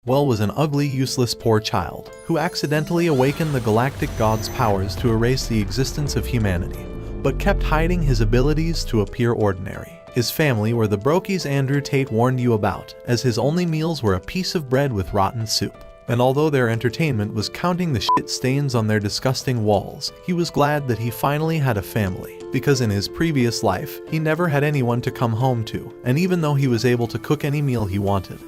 Well was an ugly, useless poor child, who accidentally awakened the galactic god's powers to erase the existence of humanity, but kept hiding his abilities to appear ordinary. His family were the brokies Andrew Tate warned you about, as his only meals were a piece of bread with rotten soup. And although their entertainment was counting the shit stains on their disgusting walls, he was glad that he finally had a family, because in his previous life, he never had anyone to come home to, and even though he was able to cook any meal he wanted,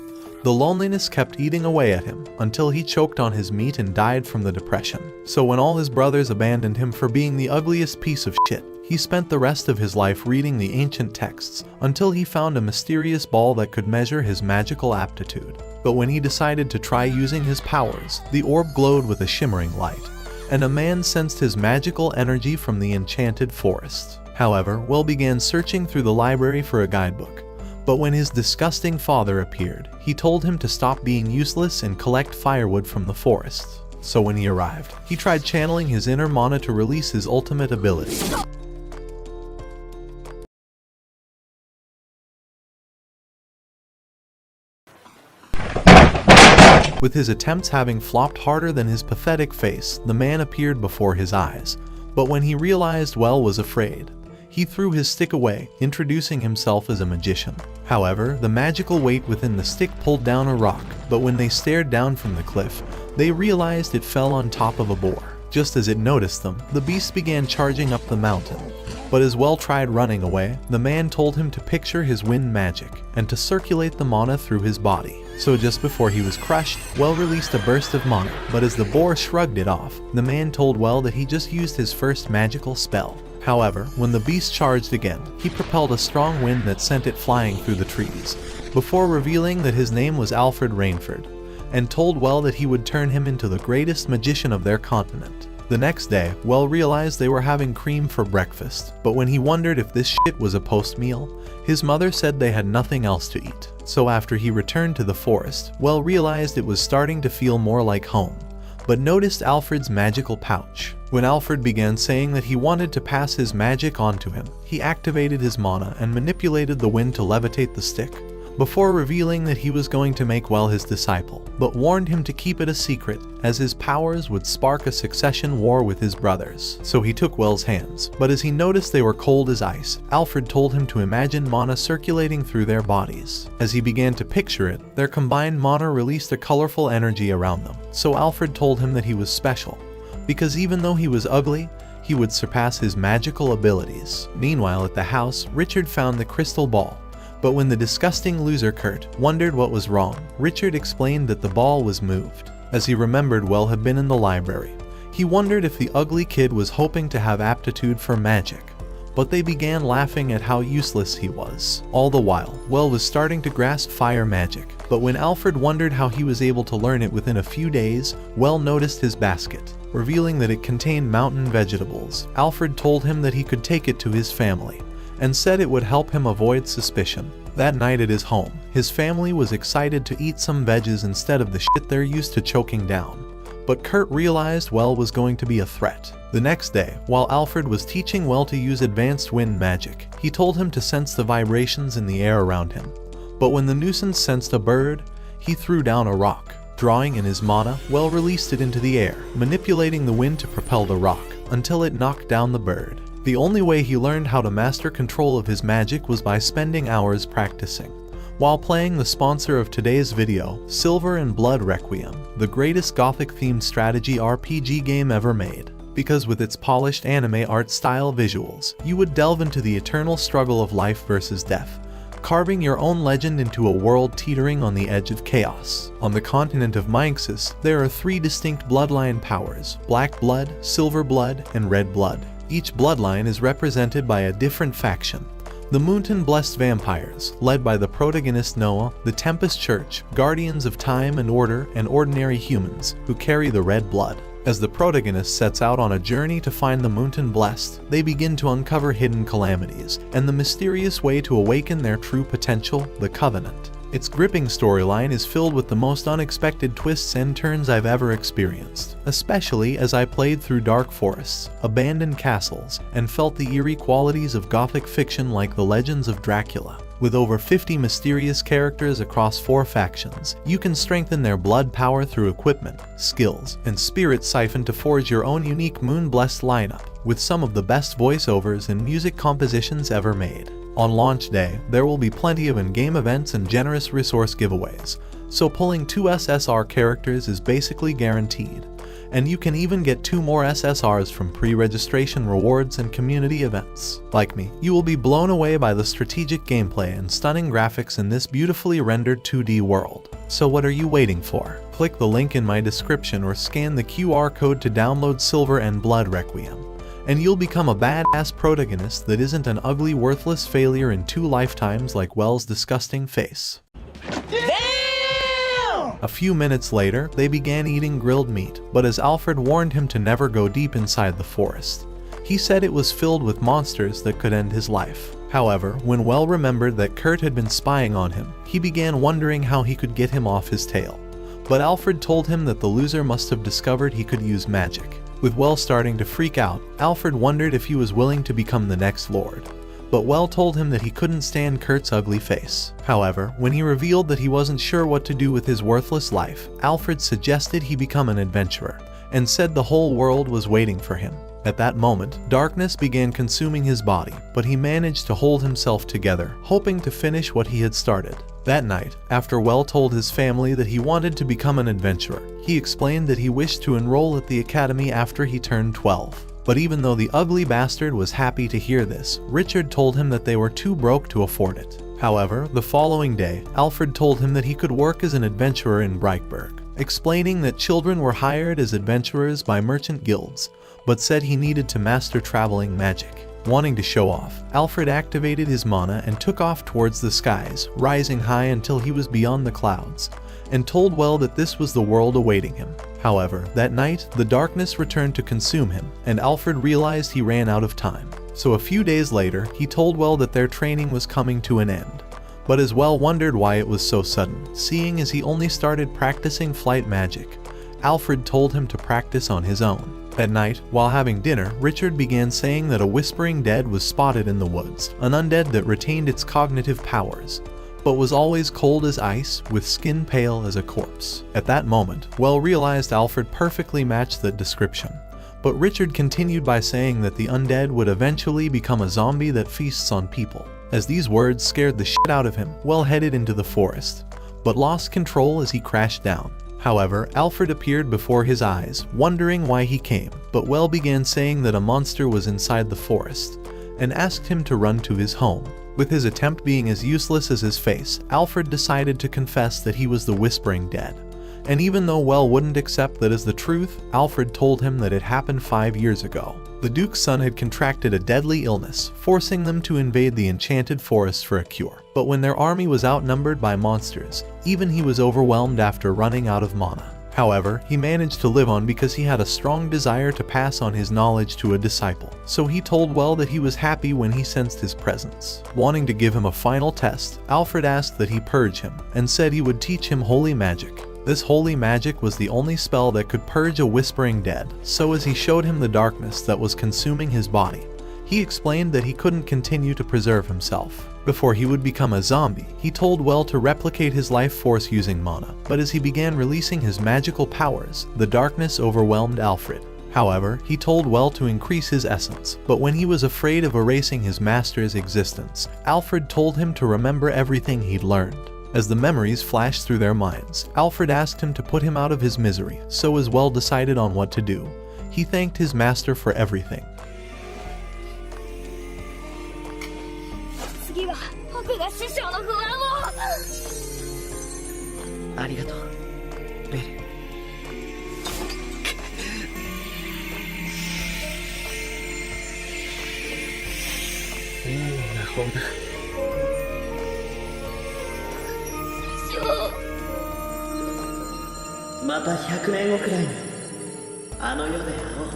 the loneliness kept eating away at him until he choked on his meat and died from the depression. So when all his brothers abandoned him for being the ugliest piece of shit, he spent the rest of his life reading the ancient texts until he found a mysterious ball that could measure his magical aptitude. But when he decided to try using his powers, the orb glowed with a shimmering light, and a man sensed his magical energy from the enchanted forest. However, Will began searching through the library for a guidebook. But when his disgusting father appeared, he told him to stop being useless and collect firewood from the forest. So when he arrived, he tried channeling his inner mana to release his ultimate ability. With his attempts having flopped harder than his pathetic face, the man appeared before his eyes. But when he realized Well was afraid, he threw his stick away, introducing himself as a magician. However, the magical weight within the stick pulled down a rock, but when they stared down from the cliff, they realized it fell on top of a boar. Just as it noticed them, the beast began charging up the mountain. But as Well tried running away, the man told him to picture his wind magic and to circulate the mana through his body. So just before he was crushed, Well released a burst of mana, but as the boar shrugged it off, the man told Well that he just used his first magical spell. However, when the beast charged again, he propelled a strong wind that sent it flying through the trees, before revealing that his name was Alfred Rainford, and told Well that he would turn him into the greatest magician of their continent. The next day, Well realized they were having cream for breakfast, but when he wondered if this shit was a post-meal, his mother said they had nothing else to eat. So after he returned to the forest, Well realized it was starting to feel more like home, but noticed Alfred's magical pouch. When Alfred began saying that he wanted to pass his magic on to him, he activated his mana and manipulated the wind to levitate the stick, before revealing that he was going to make Well his disciple, but warned him to keep it a secret, as his powers would spark a succession war with his brothers. So he took Well's hands, but as he noticed they were cold as ice, Alfred told him to imagine mana circulating through their bodies. As he began to picture it, their combined mana released a colorful energy around them. So Alfred told him that he was special, because even though he was ugly, he would surpass his magical abilities. Meanwhile at the house, Richard found the crystal ball. But when the disgusting loser Kurt wondered what was wrong, Richard explained that the ball was moved. As he remembered Well had been in the library, he wondered if the ugly kid was hoping to have aptitude for magic. But they began laughing at how useless he was. All the while, Well was starting to grasp fire magic. But when Alfred wondered how he was able to learn it within a few days, Well noticed his basket, revealing that it contained mountain vegetables. Alfred told him that he could take it to his family, and said it would help him avoid suspicion. That night at his home, his family was excited to eat some veggies instead of the shit they're used to choking down. But Kurt realized Well was going to be a threat. The next day, while Alfred was teaching Well to use advanced wind magic, he told him to sense the vibrations in the air around him. But when the nuisance sensed a bird, he threw down a rock. Drawing in his mana, Well released it into the air, manipulating the wind to propel the rock, until it knocked down the bird. The only way he learned how to master control of his magic was by spending hours practicing, while playing the sponsor of today's video, Silver and Blood Requiem, the greatest gothic-themed strategy RPG game ever made. Because with its polished anime art style visuals, you would delve into the eternal struggle of life versus death, carving your own legend into a world teetering on the edge of chaos. On the continent of Minxis, there are 3 distinct bloodline powers: Black Blood, Silver Blood, and Red Blood. Each bloodline is represented by a different faction. The Mountain-blessed vampires, led by the protagonist Noah, the Tempest Church, guardians of time and order, and ordinary humans, who carry the red blood. As the protagonist sets out on a journey to find the Mountain-blessed, they begin to uncover hidden calamities, and the mysterious way to awaken their true potential, the Covenant. Its gripping storyline is filled with the most unexpected twists and turns I've ever experienced, especially as I played through dark forests, abandoned castles, and felt the eerie qualities of gothic fiction like the legends of Dracula. With over 50 mysterious characters across 4 factions, you can strengthen their blood power through equipment, skills, and spirit siphon to forge your own unique moon-blessed lineup, with some of the best voiceovers and music compositions ever made. On launch day, there will be plenty of in-game events and generous resource giveaways, so pulling 2 SSR characters is basically guaranteed. And you can even get 2 more SSRs from pre-registration rewards and community events. Like me, you will be blown away by the strategic gameplay and stunning graphics in this beautifully rendered 2D world. So what are you waiting for? Click the link in my description or scan the QR code to download Silver and Blood Requiem, and you'll become a badass protagonist that isn't an ugly, worthless failure in 2 lifetimes like Well's disgusting face. A few minutes later, they began eating grilled meat, but as Alfred warned him to never go deep inside the forest, he said it was filled with monsters that could end his life. However, when Well remembered that Kurt had been spying on him, he began wondering how he could get him off his tail. But Alfred told him that the loser must have discovered he could use magic. With Well starting to freak out, Alfred wondered if he was willing to become the next lord. But Well told him that he couldn't stand Kurt's ugly face. However, when he revealed that he wasn't sure what to do with his worthless life, Alfred suggested he become an adventurer, and said the whole world was waiting for him. At that moment, darkness began consuming his body, but he managed to hold himself together, hoping to finish what he had started. That night, after Well told his family that he wanted to become an adventurer, he explained that he wished to enroll at the academy after he turned 12. But even though the ugly bastard was happy to hear this, Richard told him that they were too broke to afford it. However, the following day, Alfred told him that he could work as an adventurer in Brightburg, explaining that children were hired as adventurers by merchant guilds, but said he needed to master traveling magic. Wanting to show off, Alfred activated his mana and took off towards the skies, rising high until he was beyond the clouds, and told Well that this was the world awaiting him. However, that night, the darkness returned to consume him, and Alfred realized he ran out of time. So a few days later, he told Well that their training was coming to an end. But as Well wondered why it was so sudden, seeing as he only started practicing flight magic, Alfred told him to practice on his own. That night, while having dinner, Richard began saying that a whispering dead was spotted in the woods, an undead that retained its cognitive powers, but was always cold as ice, with skin pale as a corpse. At that moment, Well realized Alfred perfectly matched that description. But Richard continued by saying that the undead would eventually become a zombie that feasts on people. As these words scared the shit out of him, Well headed into the forest, but lost control as he crashed down. However, Alfred appeared before his eyes, wondering why he came, but Well began saying that a monster was inside the forest, and asked him to run to his home. With his attempt being as useless as his face, Alfred decided to confess that he was the Whispering Dead. And even though Well wouldn't accept that as the truth, Alfred told him that it happened 5 years ago. The Duke's son had contracted a deadly illness, forcing them to invade the enchanted forest for a cure. But when their army was outnumbered by monsters, even he was overwhelmed after running out of mana. However, he managed to live on because he had a strong desire to pass on his knowledge to a disciple. So he told Well that he was happy when he sensed his presence. Wanting to give him a final test, Alfred asked that he purge him, and said he would teach him holy magic. This holy magic was the only spell that could purge a whispering dead, so as he showed him the darkness that was consuming his body, he explained that he couldn't continue to preserve himself. Before he would become a zombie, he told Well to replicate his life force using mana, but as he began releasing his magical powers, the darkness overwhelmed Alfred. However, he told Well to increase his essence, but when he was afraid of erasing his master's existence, Alfred told him to remember everything he'd learned. As the memories flashed through their minds, Alfred asked him to put him out of his misery, so as Well decided on what to do. He thanked his master for everything. 次は僕が師匠の不安を。ありがとう、ベル。いい魔法だ。師匠。また100年後くらいにあの世で会おう。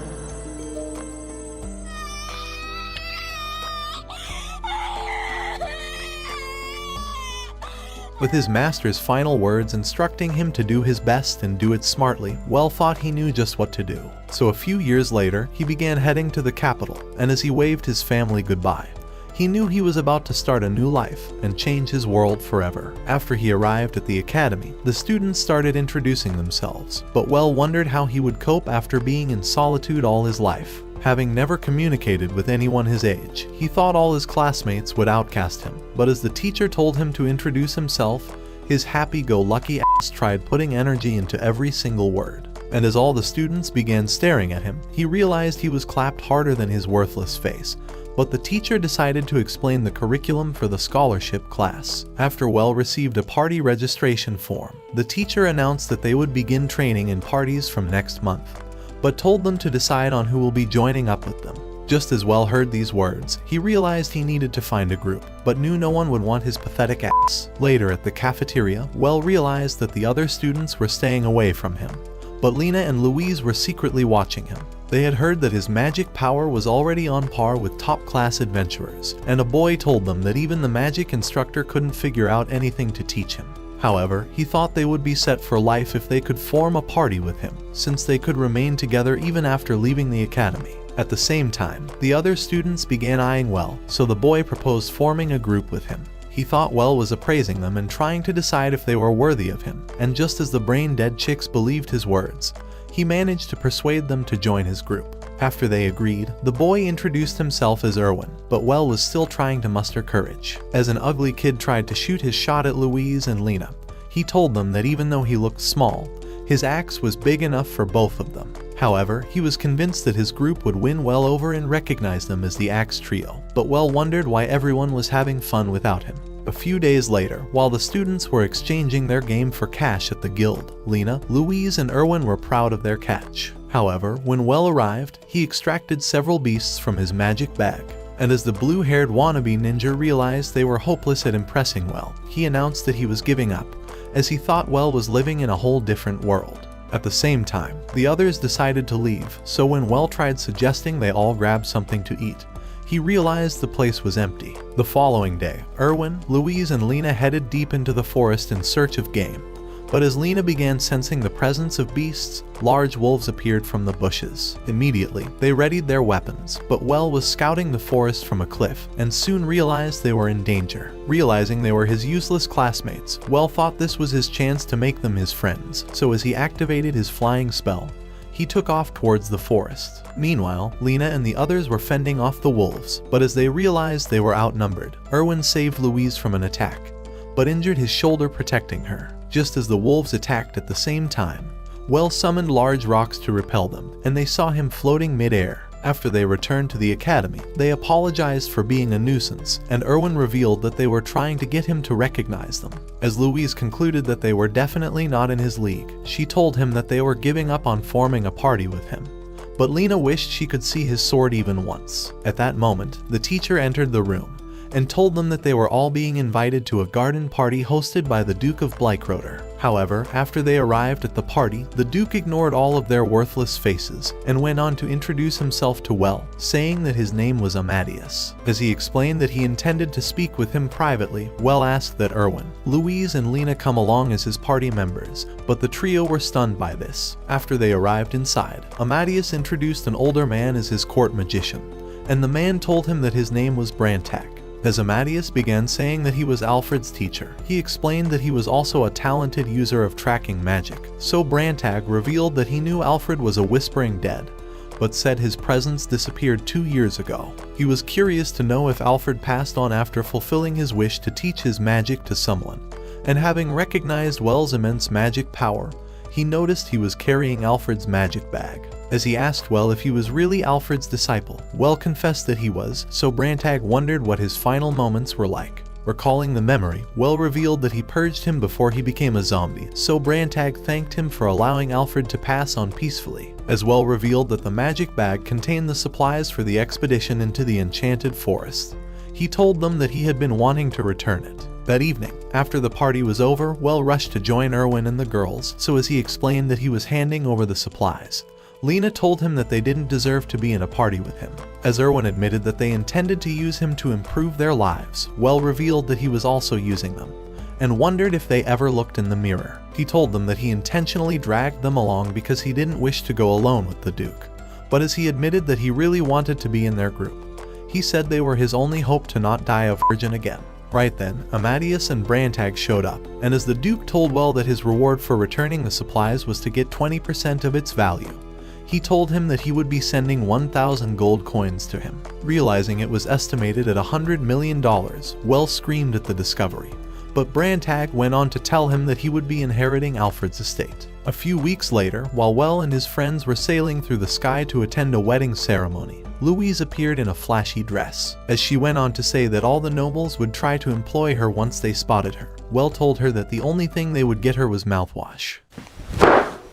With his master's final words instructing him to do his best and do it smartly, Well thought he knew just what to do. So a few years later, he began heading to the capital, and as he waved his family goodbye, He knew he was about to start a new life and change his world forever. After he arrived at the academy, the students started introducing themselves, but Well wondered how he would cope after being in solitude all his life. Having never communicated with anyone his age, he thought all his classmates would outcast him, but as the teacher told him to introduce himself, his happy-go-lucky ass tried putting energy into every single word. And as all the students began staring at him, he realized he was clapped harder than his worthless face. But the teacher decided to explain the curriculum for the scholarship class. After Well received a party registration form, the teacher announced that they would begin training in parties from next month, but told them to decide on who will be joining up with them. Just as Well heard these words, he realized he needed to find a group, but knew no one would want his pathetic ass. Later at the cafeteria, Well realized that the other students were staying away from him, but Lena and Louise were secretly watching him. They had heard that his magic power was already on par with top-class adventurers, and a boy told them that even the magic instructor couldn't figure out anything to teach him. However, he thought they would be set for life if they could form a party with him, since they could remain together even after leaving the academy. At the same time, the other students began eyeing Well, so the boy proposed forming a group with him. He thought Well was appraising them and trying to decide if they were worthy of him, and just as the brain-dead chicks believed his words, he managed to persuade them to join his group. After they agreed, the boy introduced himself as Erwin, but Well was still trying to muster courage. As an ugly kid tried to shoot his shot at Louise and Lena, he told them that even though he looked small, his axe was big enough for both of them. However, he was convinced that his group would win Well over and recognize them as the Axe Trio, but Well wondered why everyone was having fun without him. A few days later, while the students were exchanging their game for cash at the guild, Lena, Louise, and Erwin were proud of their catch. However, when Well arrived, he extracted several beasts from his magic bag, and as the blue-haired wannabe ninja realized they were hopeless at impressing Well, he announced that he was giving up, as he thought Well was living in a whole different world. At the same time, the others decided to leave, so when Well tried suggesting they all grab something to eat, he realized the place was empty. The following day, Erwin, Louise, and Lena headed deep into the forest in search of game. But as Lena began sensing the presence of beasts, large wolves appeared from the bushes. Immediately, they readied their weapons, but Well was scouting the forest from a cliff and soon realized they were in danger. Realizing they were his useless classmates, Well thought this was his chance to make them his friends, so as he activated his flying spell, he took off towards the forest. Meanwhile, Lena and the others were fending off the wolves, but as they realized they were outnumbered, Erwin saved Louise from an attack, but injured his shoulder protecting her. Just as the wolves attacked at the same time, Well summoned large rocks to repel them, and they saw him floating mid-air. After they returned to the academy, they apologized for being a nuisance, and Erwin revealed that they were trying to get him to recognize them. As Louise concluded that they were definitely not in his league, she told him that they were giving up on forming a party with him. But Lena wished she could see his sword even once. At that moment, the teacher entered the room and told them that they were all being invited to a garden party hosted by the Duke of Bleikroder. However, after they arrived at the party, the Duke ignored all of their worthless faces and went on to introduce himself to Well, saying that his name was Amadeus. As he explained that he intended to speak with him privately, Well asked that Erwin, Louise, and Lena come along as his party members, but the trio were stunned by this. After they arrived inside, Amadeus introduced an older man as his court magician, and the man told him that his name was Brantak. As Amadeus began saying that he was Alfred's teacher, he explained that he was also a talented user of tracking magic. So Brantag revealed that he knew Alfred was a whispering dead, but said his presence disappeared 2 years ago. He was curious to know if Alfred passed on after fulfilling his wish to teach his magic to someone, and having recognized Well's immense magic power, he noticed he was carrying Alfred's magic bag. As he asked Well if he was really Alfred's disciple, Well confessed that he was, so Brantag wondered what his final moments were like. Recalling the memory, Well revealed that he purged him before he became a zombie, so Brantag thanked him for allowing Alfred to pass on peacefully. As Well revealed that the magic bag contained the supplies for the expedition into the enchanted forest, he told them that he had been wanting to return it. That evening, after the party was over, Well rushed to join Erwin and the girls, so as he explained that he was handing over the supplies, Lena told him that they didn't deserve to be in a party with him. As Erwin admitted that they intended to use him to improve their lives, Well revealed that he was also using them, and wondered if they ever looked in the mirror. He told them that he intentionally dragged them along because he didn't wish to go alone with the Duke, but as he admitted that he really wanted to be in their group, He said they were his only hope to not die a virgin again. Right then, Amadeus and Brantag showed up, and as the Duke told Well that his reward for returning the supplies was to get 20% of its value, he told him that he would be sending 1,000 gold coins to him. Realizing it was estimated at $100 million, Well screamed at the discovery, but Brantag went on to tell him that he would be inheriting Alfred's estate. A few weeks later, while Well and his friends were sailing through the sky to attend a wedding ceremony, Louise appeared in a flashy dress. As she went on to say that all the nobles would try to employ her once they spotted her, Well told her that the only thing they would get her was mouthwash.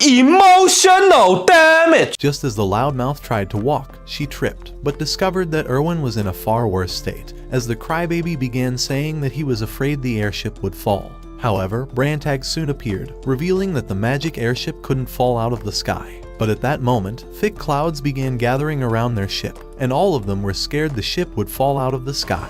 Emotional damage! Just as the loudmouth tried to walk, she tripped, but discovered that Erwin was in a far worse state, as the crybaby began saying that he was afraid the airship would fall. However, Brantag soon appeared, revealing that the magic airship couldn't fall out of the sky. But at that moment, thick clouds began gathering around their ship, and all of them were scared the ship would fall out of the sky.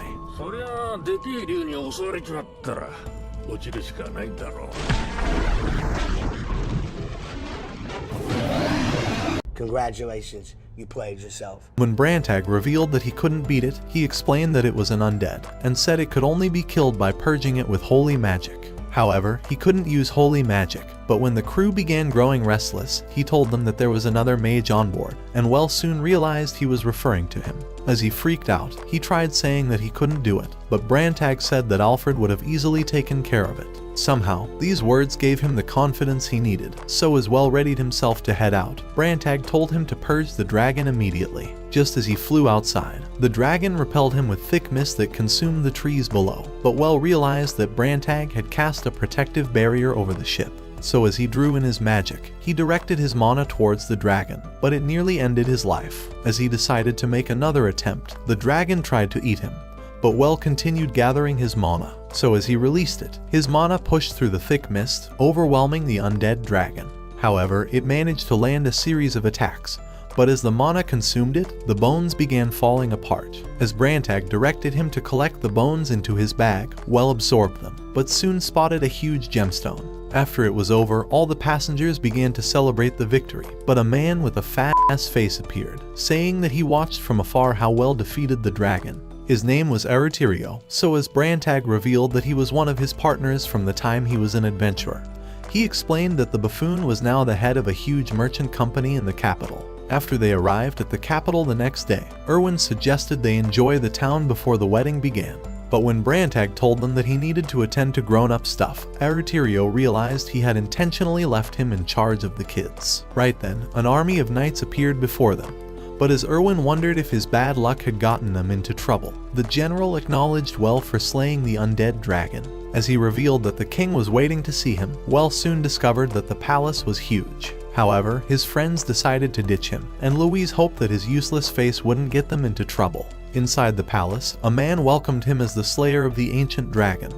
Congratulations, you played yourself. When Brantag revealed that he couldn't beat it, he explained that it was an undead, and said it could only be killed by purging it with holy magic. However, he couldn't use holy magic, but when the crew began growing restless, he told them that there was another mage on board, and Well soon realized he was referring to him. As he freaked out, he tried saying that he couldn't do it, but Brantag said that Alfred would have easily taken care of it. Somehow, these words gave him the confidence he needed, so as Well readied himself to head out, Brantag told him to purge the dragon immediately. Just as he flew outside, the dragon repelled him with thick mist that consumed the trees below, but Well realized that Brantag had cast a protective barrier over the ship. So as he drew in his magic, he directed his mana towards the dragon, but it nearly ended his life. As he decided to make another attempt, the dragon tried to eat him, but Well continued gathering his mana. So as he released it, his mana pushed through the thick mist, overwhelming the undead dragon. However, it managed to land a series of attacks, but as the mana consumed it, the bones began falling apart. As Brantag directed him to collect the bones into his bag, Well absorbed them, but soon spotted a huge gemstone. After it was over, all the passengers began to celebrate the victory, but a man with a fat-ass face appeared, saying that he watched from afar how Well defeated the dragon. His name was Eritirio, so as Brantag revealed that he was one of his partners from the time he was an adventurer. He explained that the buffoon was now the head of a huge merchant company in the capital. After they arrived at the capital the next day, Erwin suggested they enjoy the town before the wedding began. But when Brantag told them that he needed to attend to grown-up stuff, Eritirio realized he had intentionally left him in charge of the kids. Right then, an army of knights appeared before them. But as Erwin wondered if his bad luck had gotten them into trouble, the general acknowledged Well for slaying the undead dragon. As he revealed that the king was waiting to see him, Well soon discovered that the palace was huge. However, his friends decided to ditch him, and Louise hoped that his useless face wouldn't get them into trouble. Inside the palace, a man welcomed him as the slayer of the ancient dragon.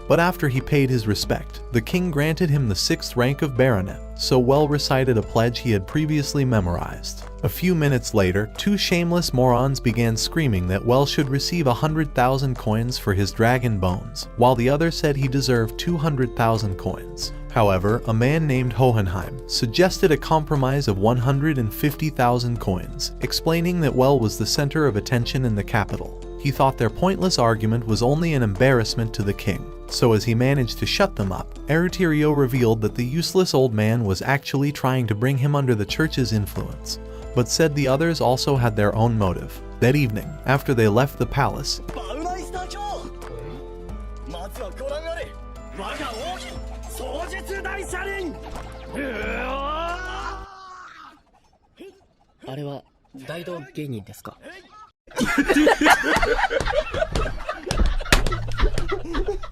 But after he paid his respect, the king granted him the 6th rank of baronet, so Well recited a pledge he had previously memorized. A few minutes later, 2 shameless morons began screaming that Well should receive 100,000 coins for his dragon bones, while the other said he deserved 200,000 coins. However, a man named Hohenheim suggested a compromise of 150,000 coins, explaining that Well was the center of attention in the capital. He thought their pointless argument was only an embarrassment to the king. So as he managed to shut them up, Eritirio revealed that the useless old man was actually trying to bring him under the church's influence, but said the others also had their own motive. That evening, after they left the palace,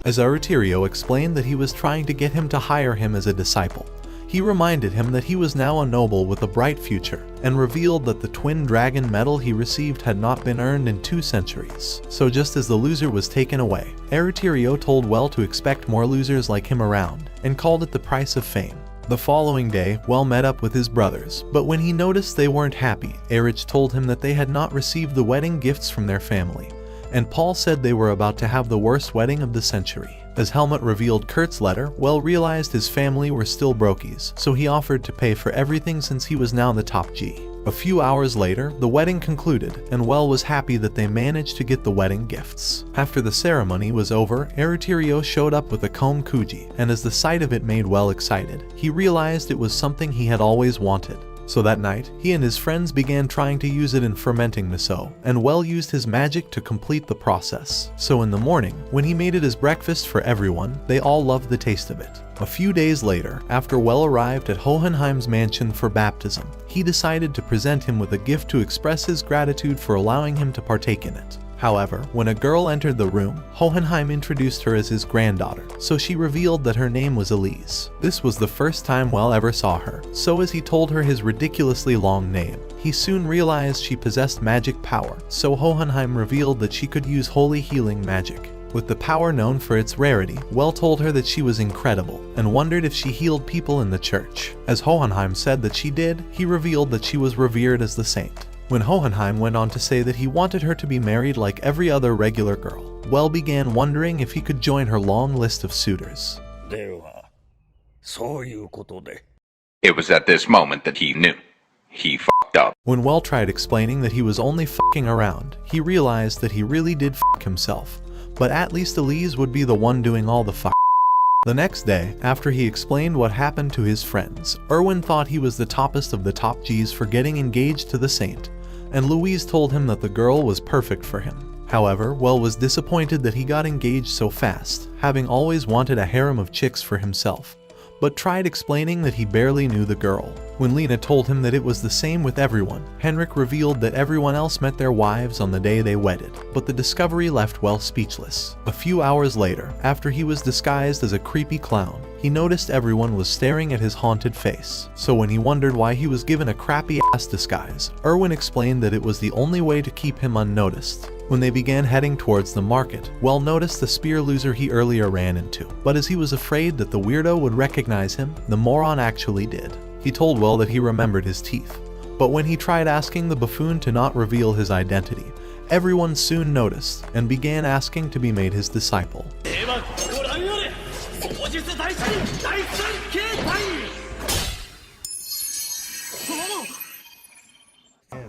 as Eritirio explained that he was trying to get him to hire him as a disciple, he reminded him that he was now a noble with a bright future, and revealed that the twin dragon medal he received had not been earned in 2 centuries. So just as the loser was taken away, Eritirio told Well to expect more losers like him around, and called it the price of fame. The following day, Well met up with his brothers, but when he noticed they weren't happy, Erich told him that they had not received the wedding gifts from their family, and Paul said they were about to have the worst wedding of the century. As Helmut revealed Kurt's letter, Well realized his family were still brokies, so he offered to pay for everything since he was now the top G. A few hours later, the wedding concluded, and Well was happy that they managed to get the wedding gifts. After the ceremony was over, Eritirio showed up with a comb kuji, and as the sight of it made Well excited, he realized it was something he had always wanted. So that night, he and his friends began trying to use it in fermenting miso, and Well used his magic to complete the process. So in the morning, when he made it as breakfast for everyone, they all loved the taste of it. A few days later, after Well arrived at Hohenheim's mansion for baptism, he decided to present him with a gift to express his gratitude for allowing him to partake in it. However, when a girl entered the room, Hohenheim introduced her as his granddaughter, so she revealed that her name was Elise. This was the first time Well ever saw her, so as he told her his ridiculously long name, he soon realized she possessed magic power, so Hohenheim revealed that she could use holy healing magic. With the power known for its rarity, Well told her that she was incredible, and wondered if she healed people in the church. As Hohenheim said that she did, he revealed that she was revered as the saint. When Hohenheim went on to say that he wanted her to be married like every other regular girl, Well began wondering if he could join her long list of suitors. It was at this moment that he knew. He f***ed up. When Well tried explaining that he was only f***ing around, he realized that he really did f*** himself, but at least Elise would be the one doing all the f***. The next day, after he explained what happened to his friends, Erwin thought he was the toppest of the top G's for getting engaged to the saint, and Louise told him that the girl was perfect for him. However, Well was disappointed that he got engaged so fast, having always wanted a harem of chicks for himself, but tried explaining that he barely knew the girl. When Lena told him that it was the same with everyone, Henrik revealed that everyone else met their wives on the day they wedded, but the discovery left Well speechless. A few hours later, after he was disguised as a creepy clown, he noticed everyone was staring at his haunted face. So when he wondered why he was given a crappy-ass disguise, Erwin explained that it was the only way to keep him unnoticed. When they began heading towards the market, Well noticed the spear loser he earlier ran into, but as he was afraid that the weirdo would recognize him, the moron actually did. He told Well that he remembered his teeth, but when he tried asking the buffoon to not reveal his identity, everyone soon noticed and began asking to be made his disciple.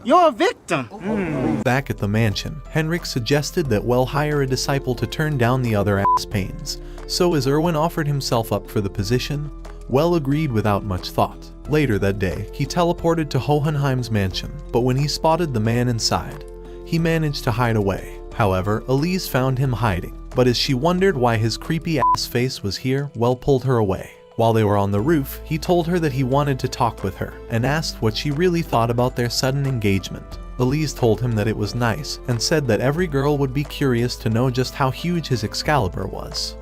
You're a victim! Back at the mansion, Henrik suggested that Well hire a disciple to turn down the other ass pains, so as Erwin offered himself up for the position, Well agreed without much thought. Later that day, he teleported to Hohenheim's mansion, but when he spotted the man inside, he managed to hide away. However, Elise found him hiding, but as she wondered why his creepy ass face was here, Well pulled her away. While they were on the roof, he told her that he wanted to talk with her, and asked what she really thought about their sudden engagement. Elise told him that it was nice, and said that every girl would be curious to know just how huge his Excalibur was.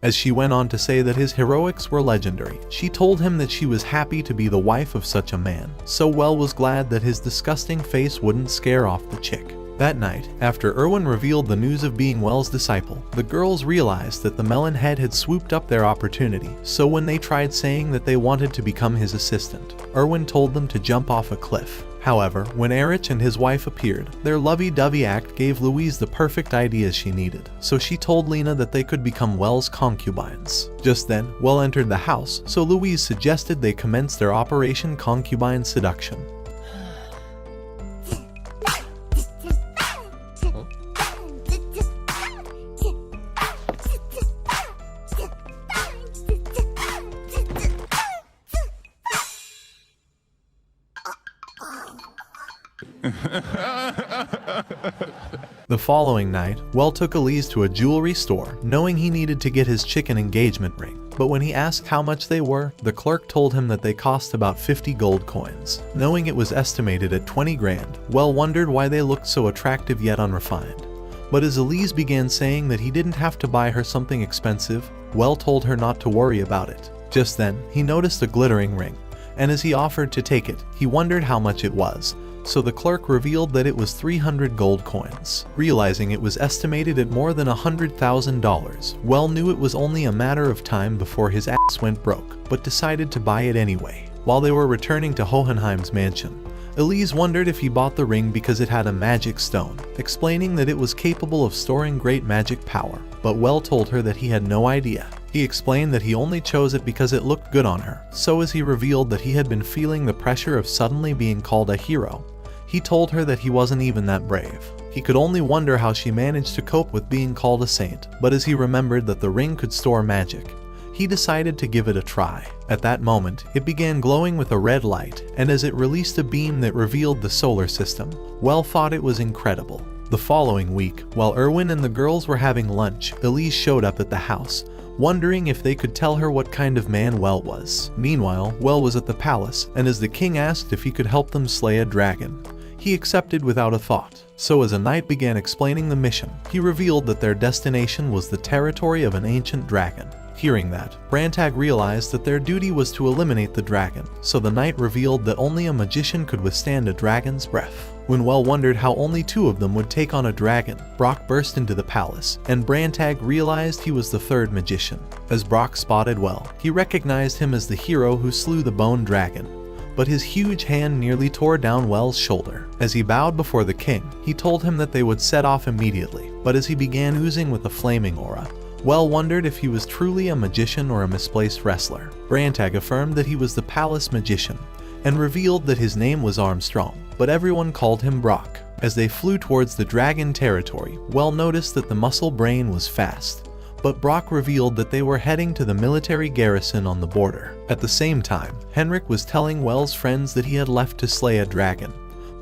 As she went on to say that his heroics were legendary, she told him that she was happy to be the wife of such a man, so Well was glad that his disgusting face wouldn't scare off the chick. That night, after Erwin revealed the news of being Well's disciple, the girls realized that the melon head had swooped up their opportunity, so when they tried saying that they wanted to become his assistant, Erwin told them to jump off a cliff. However, when Erich and his wife appeared, their lovey-dovey act gave Louise the perfect ideas she needed, so she told Lena that they could become Well's concubines. Just then, Well entered the house, so Louise suggested they commence their Operation Concubine Seduction. The following night, Well took Elise to a jewelry store, knowing he needed to get his chick an engagement ring. But when he asked how much they were, the clerk told him that they cost about 50 gold coins. Knowing it was estimated at 20 grand, Well wondered why they looked so attractive yet unrefined. But as Elise began saying that he didn't have to buy her something expensive, Well told her not to worry about it. Just then, he noticed a glittering ring, and as he offered to take it, he wondered how much it was. So the clerk revealed that it was 300 gold coins. Realizing it was estimated at more than $100,000, Well knew it was only a matter of time before his ass went broke, but decided to buy it anyway. While they were returning to Hohenheim's mansion, Elise wondered if he bought the ring because it had a magic stone, explaining that it was capable of storing great magic power, but Well told her that he had no idea. He explained that he only chose it because it looked good on her, so as he revealed that he had been feeling the pressure of suddenly being called a hero, he told her that he wasn't even that brave. He could only wonder how she managed to cope with being called a saint, but as he remembered that the ring could store magic, he decided to give it a try. At that moment, it began glowing with a red light, and as it released a beam that revealed the solar system, Well thought it was incredible. The following week, while Erwin and the girls were having lunch, Elise showed up at the house, wondering if they could tell her what kind of man Well was. Meanwhile, Well was at the palace, and as the king asked if he could help them slay a dragon, he accepted without a thought. So as a knight began explaining the mission, he revealed that their destination was the territory of an ancient dragon. Hearing that, Brantag realized that their duty was to eliminate the dragon, so the knight revealed that only a magician could withstand a dragon's breath. When Well wondered how only 2 of them would take on a dragon, Brock burst into the palace, and Brantag realized he was the 3rd magician. As Brock spotted Well, he recognized him as the hero who slew the bone dragon, but his huge hand nearly tore down Well's shoulder. As he bowed before the king, he told him that they would set off immediately, but as he began oozing with a flaming aura, Well wondered if he was truly a magician or a misplaced wrestler. Brantag affirmed that he was the palace magician, and revealed that his name was Armstrong, but everyone called him Brock. As they flew towards the dragon territory, Well noticed that the muscle brain was fast, but Brock revealed that they were heading to the military garrison on the border. At the same time, Henrik was telling Well's friends that he had left to slay a dragon,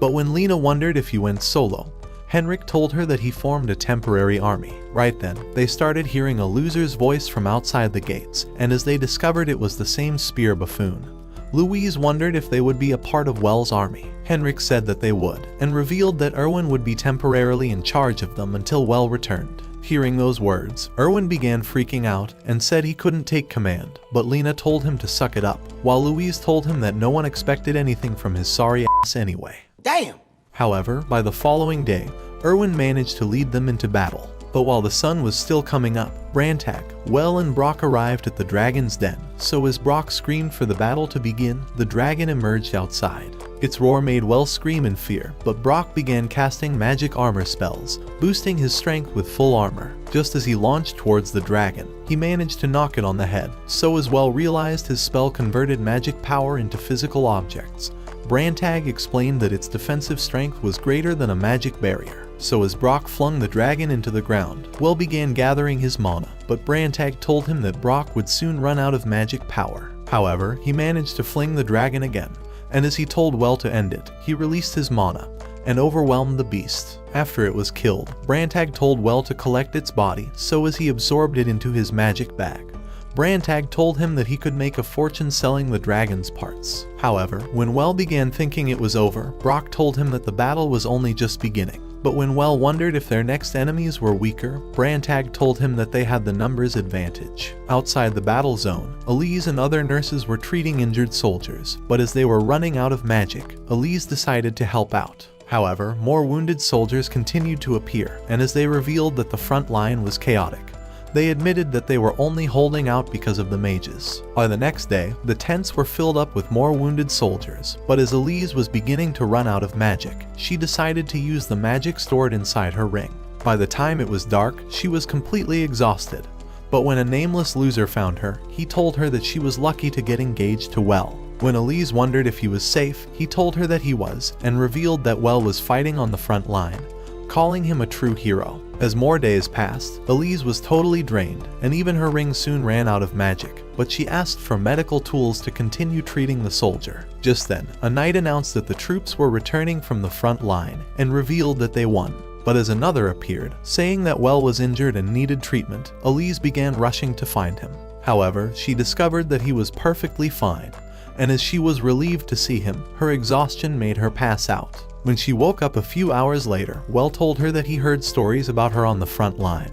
but when Lena wondered if he went solo, Henrik told her that he formed a temporary army. Right then, they started hearing a loser's voice from outside the gates, and as they discovered it was the same spear buffoon, Louise wondered if they would be a part of Well's army. Henrik said that they would, and revealed that Erwin would be temporarily in charge of them until Well returned. Hearing those words, Erwin began freaking out and said he couldn't take command, but Lena told him to suck it up, while Louise told him that no one expected anything from his sorry ass anyway. Damn! However, by the following day, Erwin managed to lead them into battle. But while the sun was still coming up, Brantag, Well and Brock arrived at the dragon's den, so as Brock screamed for the battle to begin, the dragon emerged outside. Its roar made Well scream in fear, but Brock began casting magic armor spells, boosting his strength with full armor. Just as he launched towards the dragon, he managed to knock it on the head, so as Well realized his spell converted magic power into physical objects. Brantag explained that its defensive strength was greater than a magic barrier. So as Brock flung the dragon into the ground, Well began gathering his mana, but Brantag told him that Brock would soon run out of magic power. However, he managed to fling the dragon again, and as he told Well to end it, he released his mana and overwhelmed the beast. After it was killed, Brantag told Well to collect its body, so as he absorbed it into his magic bag. Brantag told him that he could make a fortune selling the dragon's parts. However, when Well began thinking it was over, Brock told him that the battle was only just beginning. But when Well wondered if their next enemies were weaker, Brantag told him that they had the numbers advantage. Outside the battle zone, Elise and other nurses were treating injured soldiers, but as they were running out of magic, Elise decided to help out. However, more wounded soldiers continued to appear, and as they revealed that the front line was chaotic, they admitted that they were only holding out because of the mages. By the next day, the tents were filled up with more wounded soldiers, but as Elise was beginning to run out of magic, she decided to use the magic stored inside her ring. By the time it was dark, she was completely exhausted, but when a nameless loser found her, he told her that she was lucky to get engaged to Well. When Elise wondered if he was safe, he told her that he was, and revealed that Well was fighting on the front line, calling him a true hero. As more days passed, Elise was totally drained, and even her ring soon ran out of magic, but she asked for medical tools to continue treating the soldier. Just then, a knight announced that the troops were returning from the front line, and revealed that they won. But as another appeared, saying that Well was injured and needed treatment, Elise began rushing to find him. However, she discovered that he was perfectly fine, and as she was relieved to see him, her exhaustion made her pass out. When she woke up a few hours later, Well told her that he heard stories about her on the front line,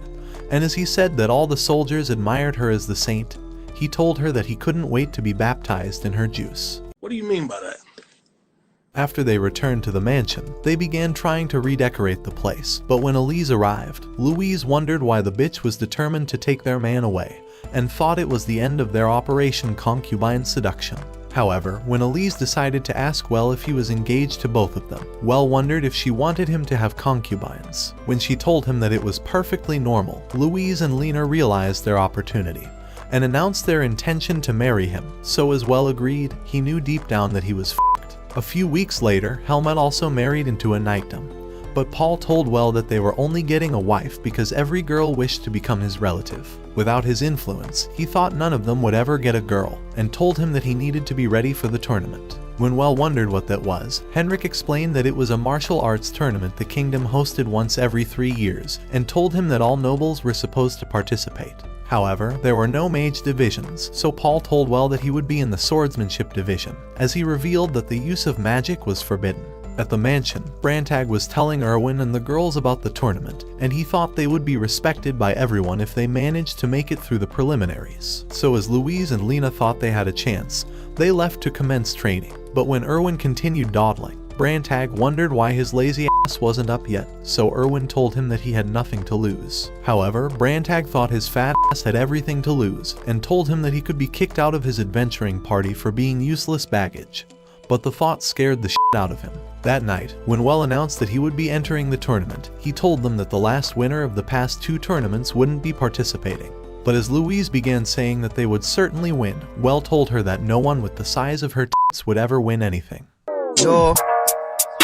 and as he said that all the soldiers admired her as the saint, he told her that he couldn't wait to be baptized in her juice. What do you mean by that? After they returned to the mansion, they began trying to redecorate the place, but when Elise arrived, Louise wondered why the bitch was determined to take their man away, and thought it was the end of their Operation Concubine Seduction. However, when Elise decided to ask Well if he was engaged to both of them, Well wondered if she wanted him to have concubines. When she told him that it was perfectly normal, Louise and Lena realized their opportunity, and announced their intention to marry him, so as Well agreed, he knew deep down that he was f***ed. A few weeks later, Helmut also married into a knightdom, but Paul told Well that they were only getting a wife because every girl wished to become his relative. Without his influence, he thought none of them would ever get a girl, and told him that he needed to be ready for the tournament. When Well wondered what that was, Henrik explained that it was a martial arts tournament the kingdom hosted once every 3 years, and told him that all nobles were supposed to participate. However, there were no mage divisions, so Paul told Well that he would be in the swordsmanship division, as he revealed that the use of magic was forbidden. At the mansion, Brantag was telling Erwin and the girls about the tournament, and he thought they would be respected by everyone if they managed to make it through the preliminaries. So as Louise and Lena thought they had a chance, they left to commence training. But when Erwin continued dawdling, Brantag wondered why his lazy ass wasn't up yet, so Erwin told him that he had nothing to lose. However, Brantag thought his fat ass had everything to lose, and told him that he could be kicked out of his adventuring party for being useless baggage. But the thought scared the shit out of him. That night, when Well announced that he would be entering the tournament, he told them that the last winner of the past 2 tournaments wouldn't be participating. But as Louise began saying that they would certainly win, Well told her that no one with the size of her tits would ever win anything. Yo,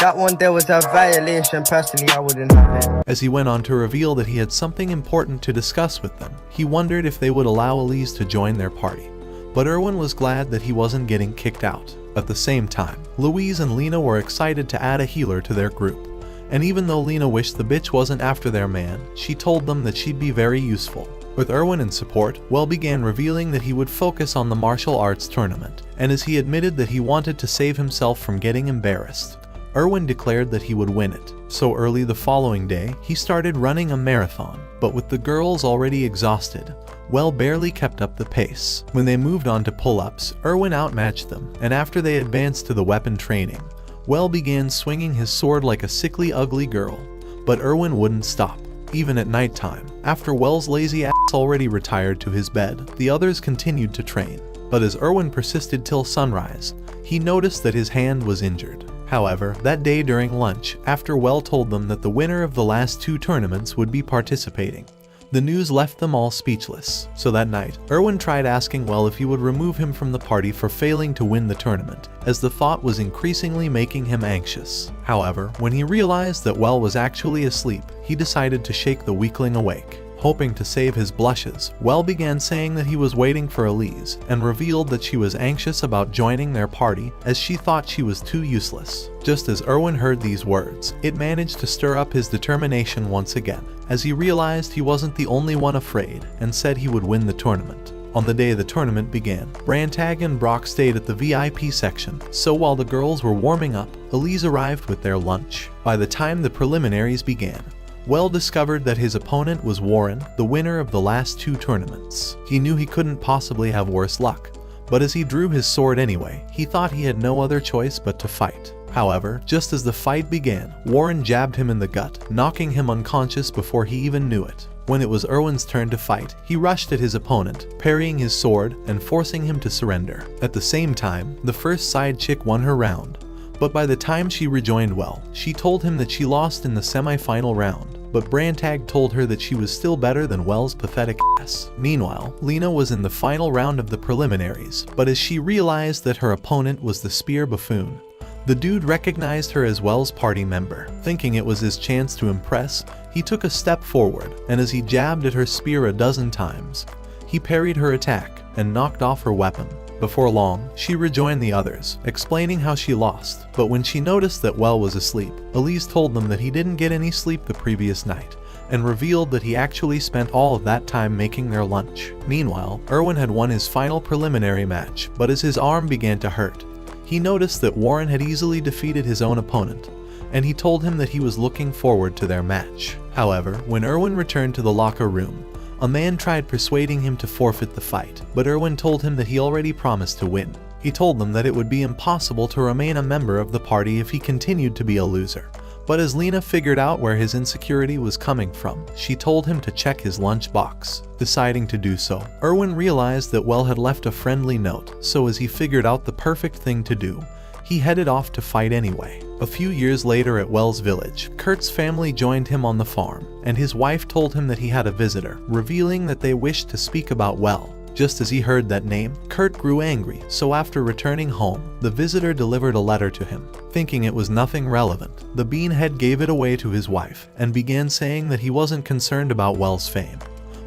that one there was a violation. Personally, I wouldn't have it. As he went on to reveal that he had something important to discuss with them, he wondered if they would allow Elise to join their party. But Erwin was glad that he wasn't getting kicked out. At the same time, Louise and Lena were excited to add a healer to their group. And even though Lena wished the bitch wasn't after their man, she told them that she'd be very useful. With Erwin in support, Well began revealing that he would focus on the martial arts tournament, and as he admitted that he wanted to save himself from getting embarrassed, Erwin declared that he would win it. So early the following day, he started running a marathon, but with the girls already exhausted, Well barely kept up the pace. When they moved on to pull-ups, Erwin outmatched them, and after they advanced to the weapon training, Well began swinging his sword like a sickly ugly girl, but Erwin wouldn't stop. Even at nighttime, after Well's lazy ass already retired to his bed, the others continued to train. But as Erwin persisted till sunrise, he noticed that his hand was injured. However, that day during lunch, after Well told them that the winner of the last 2 tournaments would be participating, the news left them all speechless. So that night, Erwin tried asking Well if he would remove him from the party for failing to win the tournament, as the thought was increasingly making him anxious. However, when he realized that Well was actually asleep, he decided to shake the weakling awake. Hoping to save his blushes, Well began saying that he was waiting for Elise, and revealed that she was anxious about joining their party as she thought she was too useless. Just as Erwin heard these words, it managed to stir up his determination once again, as he realized he wasn't the only one afraid, and said he would win the tournament. On the day the tournament began, Brantag and Brock stayed at the VIP section, so while the girls were warming up, Elise arrived with their lunch. By the time the preliminaries began, Well discovered that his opponent was Warren, the winner of the last 2 tournaments. He knew he couldn't possibly have worse luck, but as he drew his sword anyway, he thought he had no other choice but to fight. However, just as the fight began, Warren jabbed him in the gut, knocking him unconscious before he even knew it. When it was Erwin's turn to fight, he rushed at his opponent, parrying his sword and forcing him to surrender. At the same time, the first side chick won her round, but by the time she rejoined Well, she told him that she lost in the semi-final round. But Brantag told her that she was still better than Well's pathetic ass. Meanwhile, Lena was in the final round of the preliminaries, but as she realized that her opponent was the spear buffoon, the dude recognized her as Well's party member. Thinking it was his chance to impress, he took a step forward, and as he jabbed at her spear a dozen times, he parried her attack and knocked off her weapon. Before long, she rejoined the others, explaining how she lost, but when she noticed that Well was asleep, Elise told them that he didn't get any sleep the previous night, and revealed that he actually spent all of that time making their lunch. Meanwhile, Erwin had won his final preliminary match, but as his arm began to hurt, he noticed that Warren had easily defeated his own opponent, and he told him that he was looking forward to their match. However, when Erwin returned to the locker room, a man tried persuading him to forfeit the fight, but Erwin told him that he already promised to win. He told them that it would be impossible to remain a member of the party if he continued to be a loser. But as Lena figured out where his insecurity was coming from, she told him to check his lunch box. Deciding to do so, Erwin realized that Well had left a friendly note, so as he figured out the perfect thing to do, he headed off to fight anyway. A few years later at Well's village, Kurt's family joined him on the farm, and his wife told him that he had a visitor, revealing that they wished to speak about Well. Just as he heard that name, Kurt grew angry, so after returning home, the visitor delivered a letter to him. Thinking it was nothing relevant, the beanhead gave it away to his wife and began saying that he wasn't concerned about Well's fame.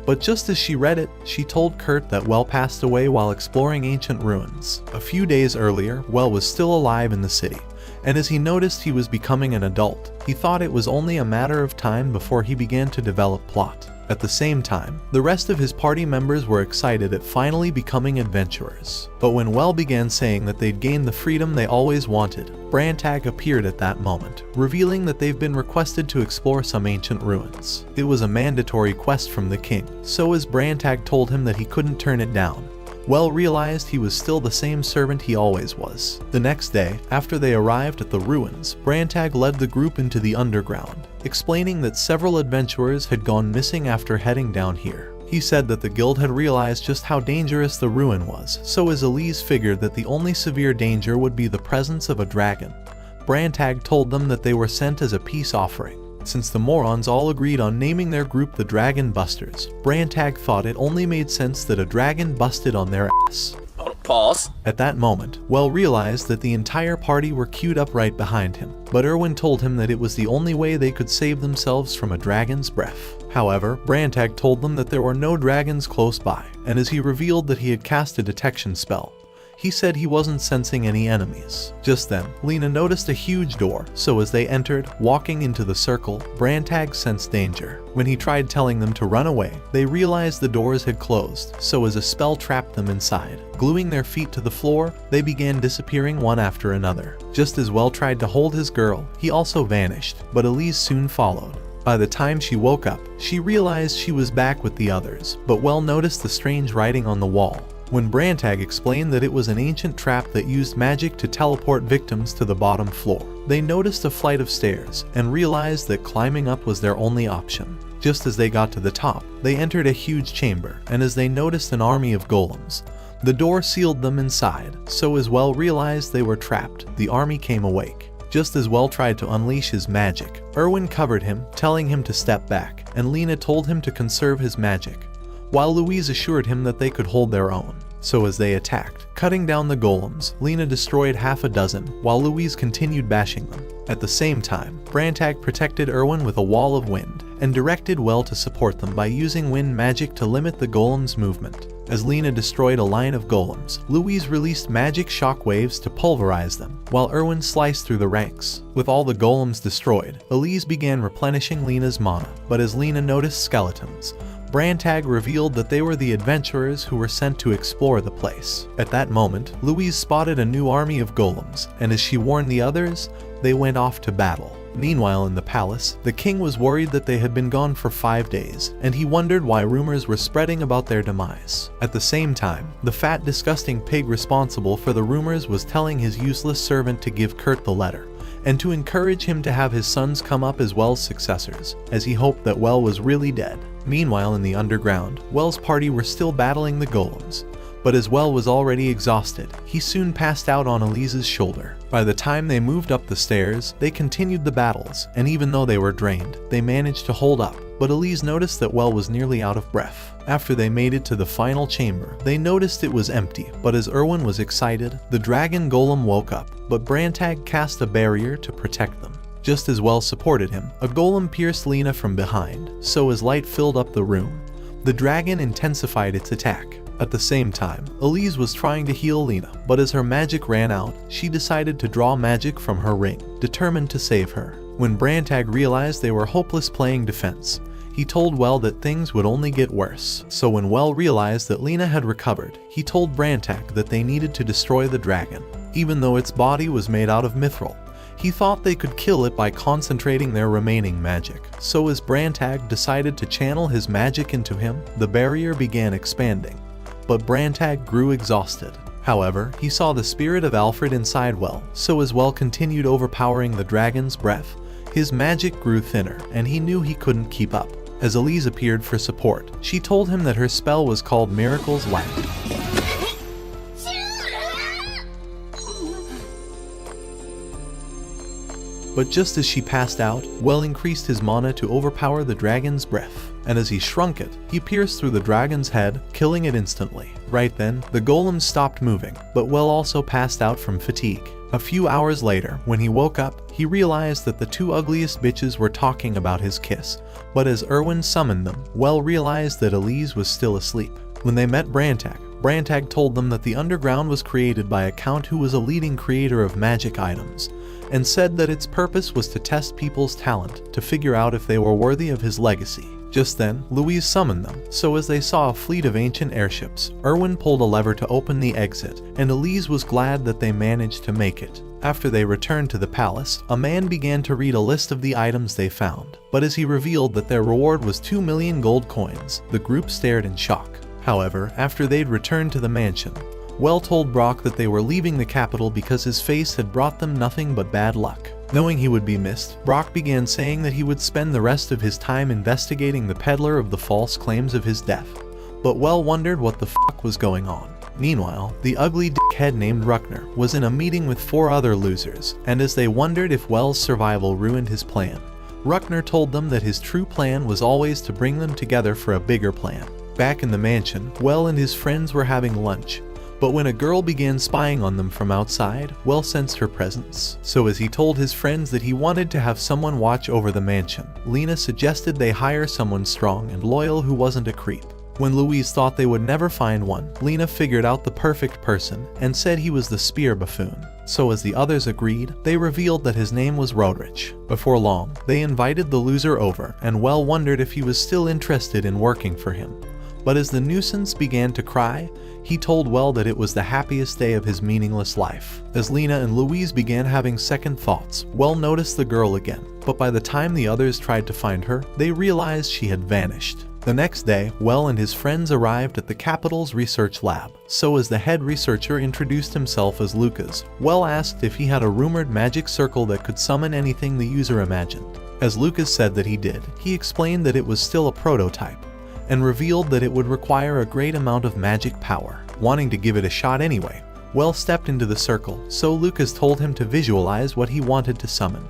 But just as she read it, she told Kurt that Well passed away while exploring ancient ruins. A few days earlier, Well was still alive in the city, and as he noticed he was becoming an adult, he thought it was only a matter of time before he began to develop plot. At the same time, the rest of his party members were excited at finally becoming adventurers. But when Well began saying that they'd gained the freedom they always wanted, Brantag appeared at that moment, revealing that they've been requested to explore some ancient ruins. It was a mandatory quest from the king, so as Brantag told him that he couldn't turn it down, Well realized he was still the same servant he always was. The next day, after they arrived at the ruins, Brantag led the group into the underground, explaining that several adventurers had gone missing after heading down here. He said that the guild had realized just how dangerous the ruin was, so as Elise figured that the only severe danger would be the presence of a dragon. Brantag told them that they were sent as a peace offering. Since the morons all agreed on naming their group the Dragon Busters, Brantag thought it only made sense that a dragon busted on their ass. Pause. At that moment, Well realized that the entire party were queued up right behind him, but Erwin told him that it was the only way they could save themselves from a dragon's breath. However, Brantag told them that there were no dragons close by, and as he revealed that he had cast a detection spell, he said he wasn't sensing any enemies. Just then, Lena noticed a huge door, so as they entered, walking into the circle, Brantag sensed danger. When he tried telling them to run away, they realized the doors had closed, so as a spell trapped them inside. Gluing their feet to the floor, they began disappearing one after another. Just as Well tried to hold his girl, he also vanished, but Elise soon followed. By the time she woke up, she realized she was back with the others, but Well noticed the strange writing on the wall. When Brantag explained that it was an ancient trap that used magic to teleport victims to the bottom floor, they noticed a flight of stairs and realized that climbing up was their only option. Just as they got to the top, they entered a huge chamber, and as they noticed an army of golems, the door sealed them inside, so as Well realized they were trapped, the army came awake. Just as Well tried to unleash his magic, Erwin covered him, telling him to step back, and Lena told him to conserve his magic, while Louise assured him that they could hold their own. So as they attacked, cutting down the golems, Lena destroyed half a dozen, while Louise continued bashing them. At the same time, Brantag protected Erwin with a wall of wind, and directed Well to support them by using wind magic to limit the golems' movement. As Lena destroyed a line of golems, Louise released magic shockwaves to pulverize them, while Erwin sliced through the ranks. With all the golems destroyed, Elise began replenishing Lena's mana, but as Lena noticed skeletons, Brantag revealed that they were the adventurers who were sent to explore the place. At that moment, Louise spotted a new army of golems, and as she warned the others, they went off to battle. Meanwhile in the palace, the king was worried that they had been gone for 5 days, and he wondered why rumors were spreading about their demise. At the same time, the fat disgusting pig responsible for the rumors was telling his useless servant to give Kurt the letter, and to encourage him to have his sons come up as Well's successors, as he hoped that Well was really dead. Meanwhile in the underground, Well's party were still battling the golems, but as Well was already exhausted, he soon passed out on Elise's shoulder. By the time they moved up the stairs, they continued the battles, and even though they were drained, they managed to hold up, but Elise noticed that Well was nearly out of breath. After they made it to the final chamber, they noticed it was empty, but as Erwin was excited, the dragon golem woke up, but Brantag cast a barrier to protect them. Just as Well supported him, a golem pierced Lena from behind, so as light filled up the room, the dragon intensified its attack. At the same time, Elise was trying to heal Lena, but as her magic ran out, she decided to draw magic from her ring, determined to save her. When Brantag realized they were hopeless playing defense, he told Well that things would only get worse. So when Well realized that Lena had recovered, he told Brantag that they needed to destroy the dragon. Even though its body was made out of mithril, he thought they could kill it by concentrating their remaining magic. So as Brantag decided to channel his magic into him, the barrier began expanding. But Brantag grew exhausted. However, he saw the spirit of Alfred inside Well, so as Well continued overpowering the dragon's breath, his magic grew thinner, and he knew he couldn't keep up. As Elise appeared for support, she told him that her spell was called Miracle's Light. But just as she passed out, Well increased his mana to overpower the dragon's breath. and as he shrunk it, he pierced through the dragon's head, killing it instantly. Right then, the golem stopped moving, but Well also passed out from fatigue. A few hours later, when he woke up, he realized that the two ugliest bitches were talking about his kiss, but as Erwin summoned them, Well realized that Elise was still asleep. When they met Brantag told them that the underground was created by a count who was a leading creator of magic items, and said that its purpose was to test people's talent to figure out if they were worthy of his legacy. Just then, Louise summoned them, so as they saw a fleet of ancient airships, Erwin pulled a lever to open the exit, and Elise was glad that they managed to make it. After they returned to the palace, a man began to read a list of the items they found, but as he revealed that their reward was 2 million gold coins, the group stared in shock. However, after they'd returned to the mansion, Well told Brock that they were leaving the capital because his face had brought them nothing but bad luck. Knowing he would be missed, Brock began saying that he would spend the rest of his time investigating the peddler of the false claims of his death. But Well wondered what the fuck was going on. Meanwhile, the ugly dickhead named Ruckner was in a meeting with 4 other losers, and as they wondered if Well's survival ruined his plan, Ruckner told them that his true plan was always to bring them together for a bigger plan. Back in the mansion, Well and his friends were having lunch, but when a girl began spying on them from outside, Well sensed her presence. So as he told his friends that he wanted to have someone watch over the mansion, Lena suggested they hire someone strong and loyal who wasn't a creep. When Louise thought they would never find one, Lena figured out the perfect person and said he was the spear buffoon. So as the others agreed, they revealed that his name was Rodrich. Before long, they invited the loser over, and Well wondered if he was still interested in working for him. But as the nuisance began to cry, he told Well that it was the happiest day of his meaningless life. As Lena and Louise began having second thoughts, Well noticed the girl again, but by the time the others tried to find her, they realized she had vanished. The next day, Well and his friends arrived at the capital's research lab, so as the head researcher introduced himself as Lucas, Well asked if he had a rumored magic circle that could summon anything the user imagined. As Lucas said that he did, he explained that it was still a prototype, and revealed that it would require a great amount of magic power. Wanting to give it a shot anyway, Well stepped into the circle, so Lucas told him to visualize what he wanted to summon.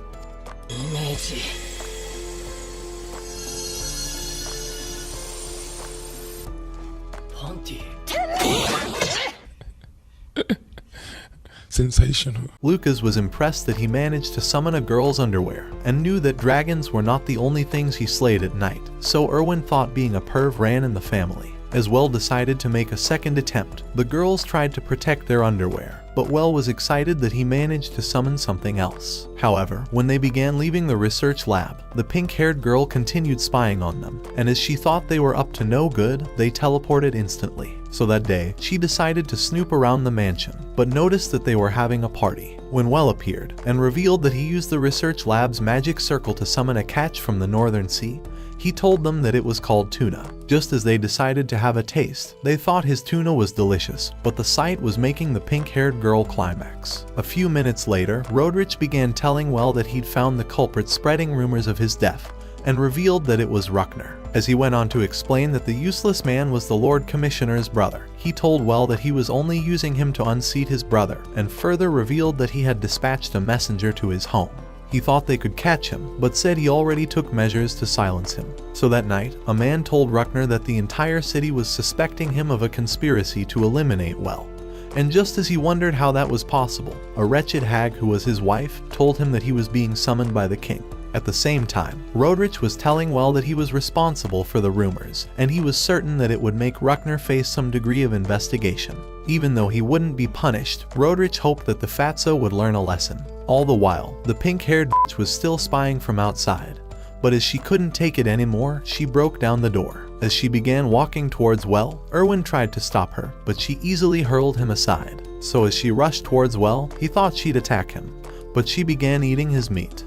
Sensational. Lucas was impressed that he managed to summon a girl's underwear, and knew that dragons were not the only things he slayed at night, so Erwin thought being a perv ran in the family. As Well decided to make a second attempt, the girls tried to protect their underwear, but Well was excited that he managed to summon something else. However, when they began leaving the research lab, the pink-haired girl continued spying on them, and as she thought they were up to no good, they teleported instantly. So that day, she decided to snoop around the mansion, but noticed that they were having a party. When Well appeared, and revealed that he used the research lab's magic circle to summon a catch from the Northern Sea, he told them that it was called tuna. Just as they decided to have a taste, they thought his tuna was delicious, but the sight was making the pink-haired girl climax. A few minutes later, Rodrich began telling Well that he'd found the culprit spreading rumors of his death, and revealed that it was Ruckner. As he went on to explain that the useless man was the Lord Commissioner's brother, he told Well that he was only using him to unseat his brother, and further revealed that he had dispatched a messenger to his home. He thought they could catch him, but said he already took measures to silence him. So that night, a man told Ruckner that the entire city was suspecting him of a conspiracy to eliminate Well. And just as he wondered how that was possible, a wretched hag who was his wife told him that he was being summoned by the king. At the same time, Rodrich was telling Well that he was responsible for the rumors, and he was certain that it would make Ruckner face some degree of investigation. Even though he wouldn't be punished, Rodrich hoped that the fatso would learn a lesson. All the while, the pink-haired bitch was still spying from outside, but as she couldn't take it anymore, she broke down the door. As she began walking towards Well, Erwin tried to stop her, but she easily hurled him aside. So as she rushed towards Well, he thought she'd attack him, but she began eating his meat.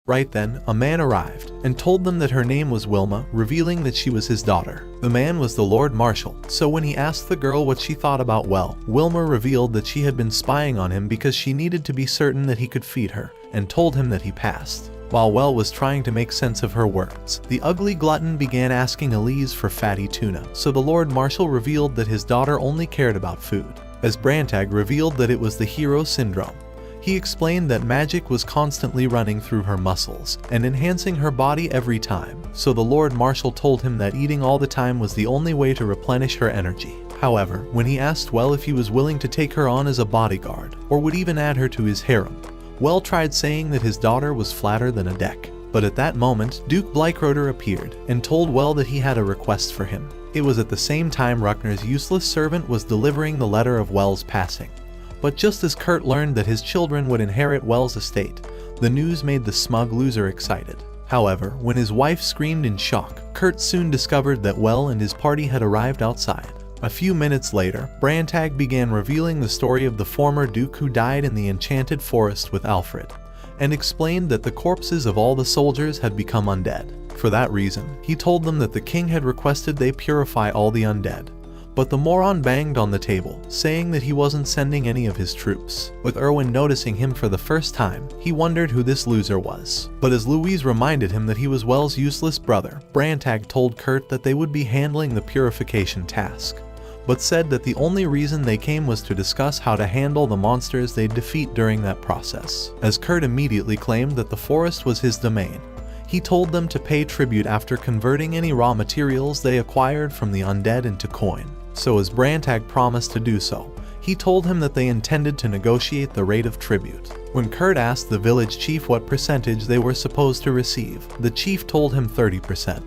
Right then, a man arrived, and told them that her name was Wilma, revealing that she was his daughter. The man was the Lord Marshal, so when he asked the girl what she thought about Well, Wilma revealed that she had been spying on him because she needed to be certain that he could feed her, and told him that he passed. While Well was trying to make sense of her words, the ugly glutton began asking Elise for fatty tuna, so the Lord Marshal revealed that his daughter only cared about food. As Brantag revealed that it was the hero syndrome, He explained that magic was constantly running through her muscles and enhancing her body every time, so the Lord Marshal told him that eating all the time was the only way to replenish her energy. However, when he asked Well if he was willing to take her on as a bodyguard, or would even add her to his harem, Well tried saying that his daughter was flatter than a deck. But at that moment, Duke Bleichroder appeared and told Well that he had a request for him. It was at the same time Ruckner's useless servant was delivering the letter of Well's passing. But just as Kurt learned that his children would inherit Well's estate, the news made the smug loser excited. However, when his wife screamed in shock, Kurt soon discovered that Well and his party had arrived outside. A few minutes later, Brantag began revealing the story of the former Duke who died in the enchanted forest with Alfred, and explained that the corpses of all the soldiers had become undead. For that reason, he told them that the king had requested they purify all the undead. But the moron banged on the table, saying that he wasn't sending any of his troops. With Erwin noticing him for the first time, he wondered who this loser was. But as Louise reminded him that he was Well's useless brother, Brantag told Kurt that they would be handling the purification task, but said that the only reason they came was to discuss how to handle the monsters they'd defeat during that process. As Kurt immediately claimed that the forest was his domain, he told them to pay tribute after converting any raw materials they acquired from the undead into coin. So as Brantag promised to do so, he told him that they intended to negotiate the rate of tribute. When Kurt asked the village chief what percentage they were supposed to receive, the chief told him 30%.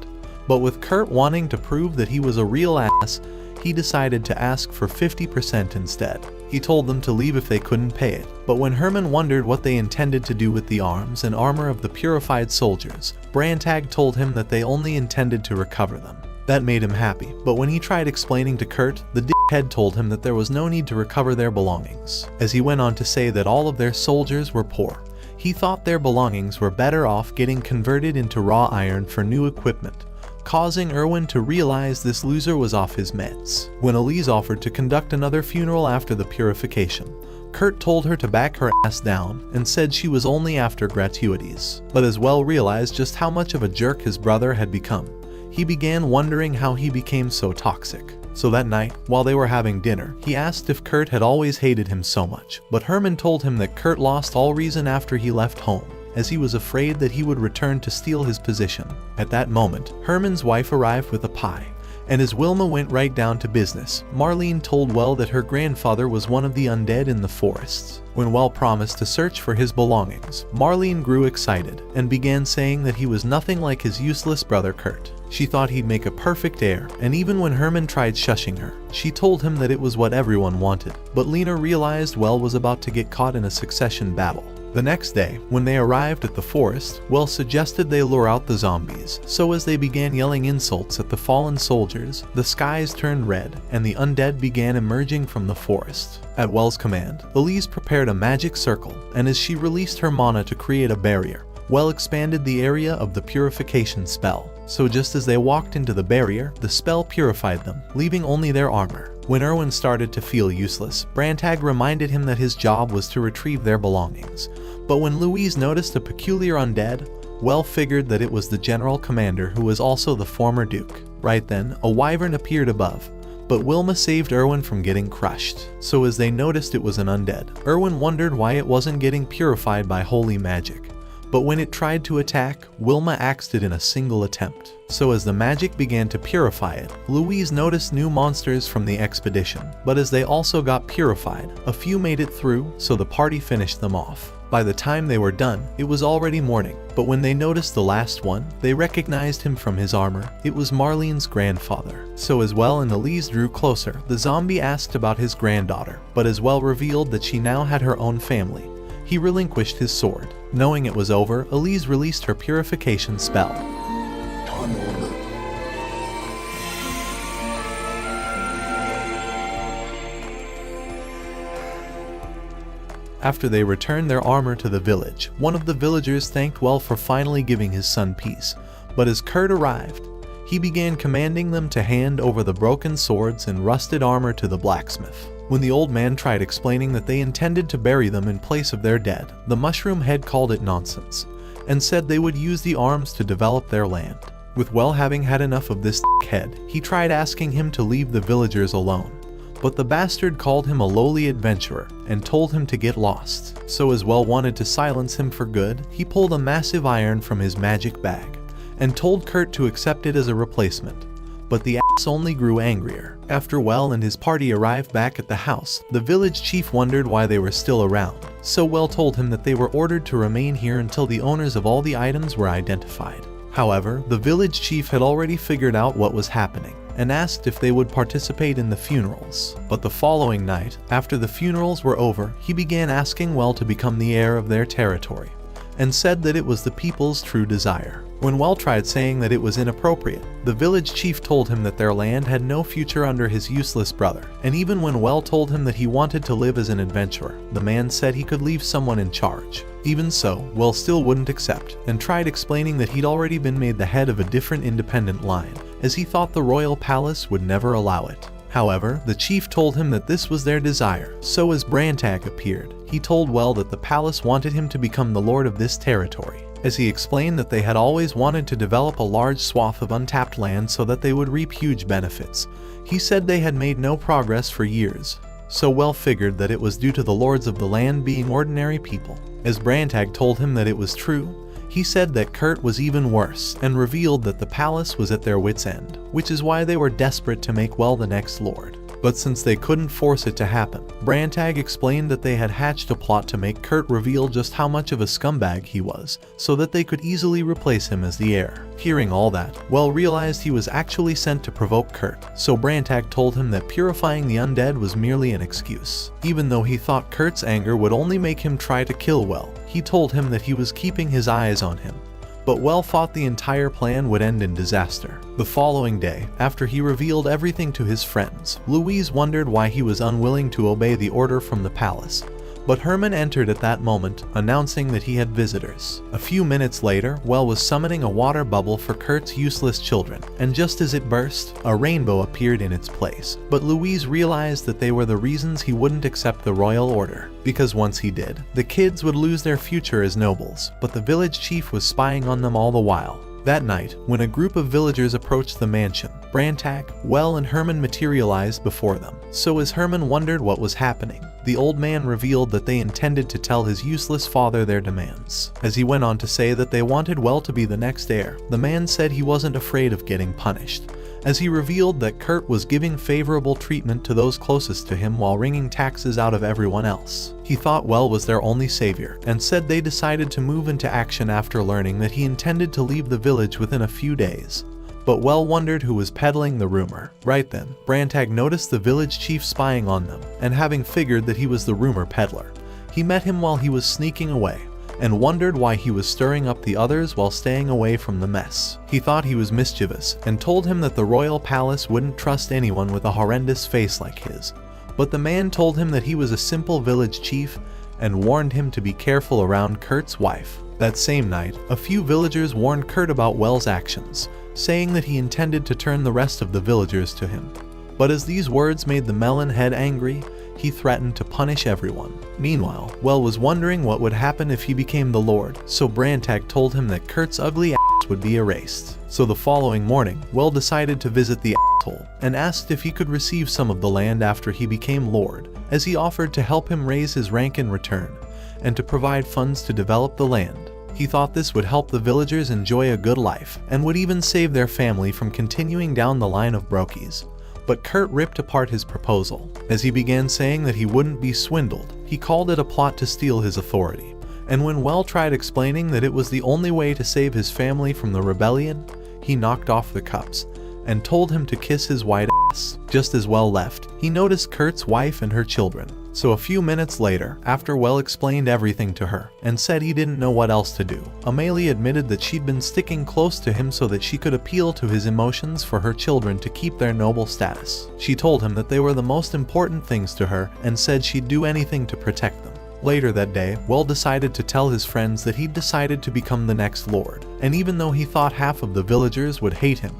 But with Kurt wanting to prove that he was a real ass, he decided to ask for 50% instead. He told them to leave if they couldn't pay it, but when Herman wondered what they intended to do with the arms and armor of the purified soldiers, Brantag told him that they only intended to recover them. That made him happy, but when he tried explaining to Kurt, the dickhead told him that there was no need to recover their belongings, as he went on to say that all of their soldiers were poor. He thought their belongings were better off getting converted into raw iron for new equipment, causing Erwin to realize this loser was off his meds. When Elise offered to conduct another funeral after the purification, Kurt told her to back her ass down and said she was only after gratuities. But as Well realized just how much of a jerk his brother had become, he began wondering how he became so toxic. So that night, while they were having dinner, he asked if Kurt had always hated him so much, but Herman told him that Kurt lost all reason after he left home, as he was afraid that he would return to steal his position. At that moment, Herman's wife arrived with a pie, and as Wilma went right down to business, Marlene told Well that her grandfather was one of the undead in the forests. When Well promised to search for his belongings, Marlene grew excited and began saying that he was nothing like his useless brother Kurt. She thought he'd make a perfect heir, and even when Herman tried shushing her, she told him that it was what everyone wanted. But Lena realized Well was about to get caught in a succession battle. The next day, when they arrived at the forest, Well suggested they lure out the zombies, so as they began yelling insults at the fallen soldiers, the skies turned red and the undead began emerging from the forest. At Well's command, Elise prepared a magic circle, and as she released her mana to create a barrier, Well expanded the area of the purification spell. So just as they walked into the barrier, the spell purified them, leaving only their armor. When Erwin started to feel useless, Brantag reminded him that his job was to retrieve their belongings. But when Louise noticed a peculiar undead, Well figured that it was the general commander who was also the former duke. Right then, a wyvern appeared above, but Wilma saved Erwin from getting crushed. So as they noticed it was an undead, Erwin wondered why it wasn't getting purified by holy magic. But when it tried to attack, Wilma axed it in a single attempt. So as the magic began to purify it, Louise noticed new monsters from the expedition. But as they also got purified, a few made it through, so the party finished them off. By the time they were done, it was already morning, but when they noticed the last one, they recognized him from his armor. It was Marlene's grandfather. So as Well and Elise drew closer, the zombie asked about his granddaughter, but as Well revealed that she now had her own family, he relinquished his sword. Knowing it was over, Elise released her purification spell. After they returned their armor to the village, one of the villagers thanked Well for finally giving his son peace. But as Kurt arrived, he began commanding them to hand over the broken swords and rusted armor to the blacksmith. When the old man tried explaining that they intended to bury them in place of their dead, the mushroom head called it nonsense, and said they would use the arms to develop their land. With Well having had enough of this head, he tried asking him to leave the villagers alone. but the bastard called him a lowly adventurer and told him to get lost. So as Well wanted to silence him for good, he pulled a massive iron from his magic bag and told Kurt to accept it as a replacement. But the ass only grew angrier. After Well and his party arrived back at the house, the village chief wondered why they were still around. So Well told him that they were ordered to remain here until the owners of all the items were identified. However, the village chief had already figured out what was happening and asked if they would participate in the funerals. But the following night, after the funerals were over, he began asking Well to become the heir of their territory and said that it was the people's true desire. When Well tried saying that it was inappropriate, the village chief told him that their land had no future under his useless brother. And even when Well told him that he wanted to live as an adventurer, the man said he could leave someone in charge. Even so, Well still wouldn't accept, and tried explaining that he'd already been made the head of a different independent line, as he thought the royal palace would never allow it. However, the chief told him that this was their desire, so as Brantag appeared, he told Well that the palace wanted him to become the lord of this territory, as he explained that they had always wanted to develop a large swath of untapped land so that they would reap huge benefits. He said they had made no progress for years, so Well figured that it was due to the lords of the land being ordinary people. As Brantag told him that it was true, he said that Kurt was even worse and revealed that the palace was at their wits' end, which is why they were desperate to make Well the next lord. But since they couldn't force it to happen, Brantag explained that they had hatched a plot to make Kurt reveal just how much of a scumbag he was, so that they could easily replace him as the heir. Hearing all that, Well realized he was actually sent to provoke Kurt, so Brantag told him that purifying the undead was merely an excuse. Even though he thought Kurt's anger would only make him try to kill Well, he told him that he was keeping his eyes on him. But Well thought the entire plan would end in disaster. The following day, after he revealed everything to his friends, Louise wondered why he was unwilling to obey the order from the palace. But Herman entered at that moment, announcing that he had visitors. A few minutes later, Well was summoning a water bubble for Kurt's useless children, and just as it burst, a rainbow appeared in its place. But Louise realized that they were the reasons he wouldn't accept the royal order, because once he did, the kids would lose their future as nobles, but the village chief was spying on them all the while. That night, when a group of villagers approached the mansion, Brantag, Well, and Herman materialized before them. So as Herman wondered what was happening, the old man revealed that they intended to tell his useless father their demands. As he went on to say that they wanted Well to be the next heir, the man said he wasn't afraid of getting punished, as he revealed that Kurt was giving favorable treatment to those closest to him while wringing taxes out of everyone else. He thought Well was their only savior, and said they decided to move into action after learning that he intended to leave the village within a few days. But Well wondered who was peddling the rumor. Right then, Brantag noticed the village chief spying on them, and having figured that he was the rumor peddler, he met him while he was sneaking away, and wondered why he was stirring up the others while staying away from the mess. He thought he was mischievous, and told him that the royal palace wouldn't trust anyone with a horrendous face like his. But the man told him that he was a simple village chief, and warned him to be careful around Kurt's wife. That same night, a few villagers warned Kurt about Well's actions, saying that he intended to turn the rest of the villagers to him. But as these words made the melon head angry, he threatened to punish everyone. Meanwhile, Well was wondering what would happen if he became the lord, so Brantag told him that Kurt's ugly ass would be erased. So the following morning, Well decided to visit the asshole, and asked if he could receive some of the land after he became lord, as he offered to help him raise his rank in return, and to provide funds to develop the land. He thought this would help the villagers enjoy a good life, and would even save their family from continuing down the line of brokies. But Kurt ripped apart his proposal. As he began saying that he wouldn't be swindled, he called it a plot to steal his authority. And when Well tried explaining that it was the only way to save his family from the rebellion, he knocked off the cups, and told him to kiss his white ass. Just as Well left, he noticed Kurt's wife and her children. So a few minutes later, after Well explained everything to her, and said he didn't know what else to do, Amelie admitted that she'd been sticking close to him so that she could appeal to his emotions for her children to keep their noble status. She told him that they were the most important things to her, and said she'd do anything to protect them. Later that day, Well decided to tell his friends that he'd decided to become the next lord, and even though he thought half of the villagers would hate him,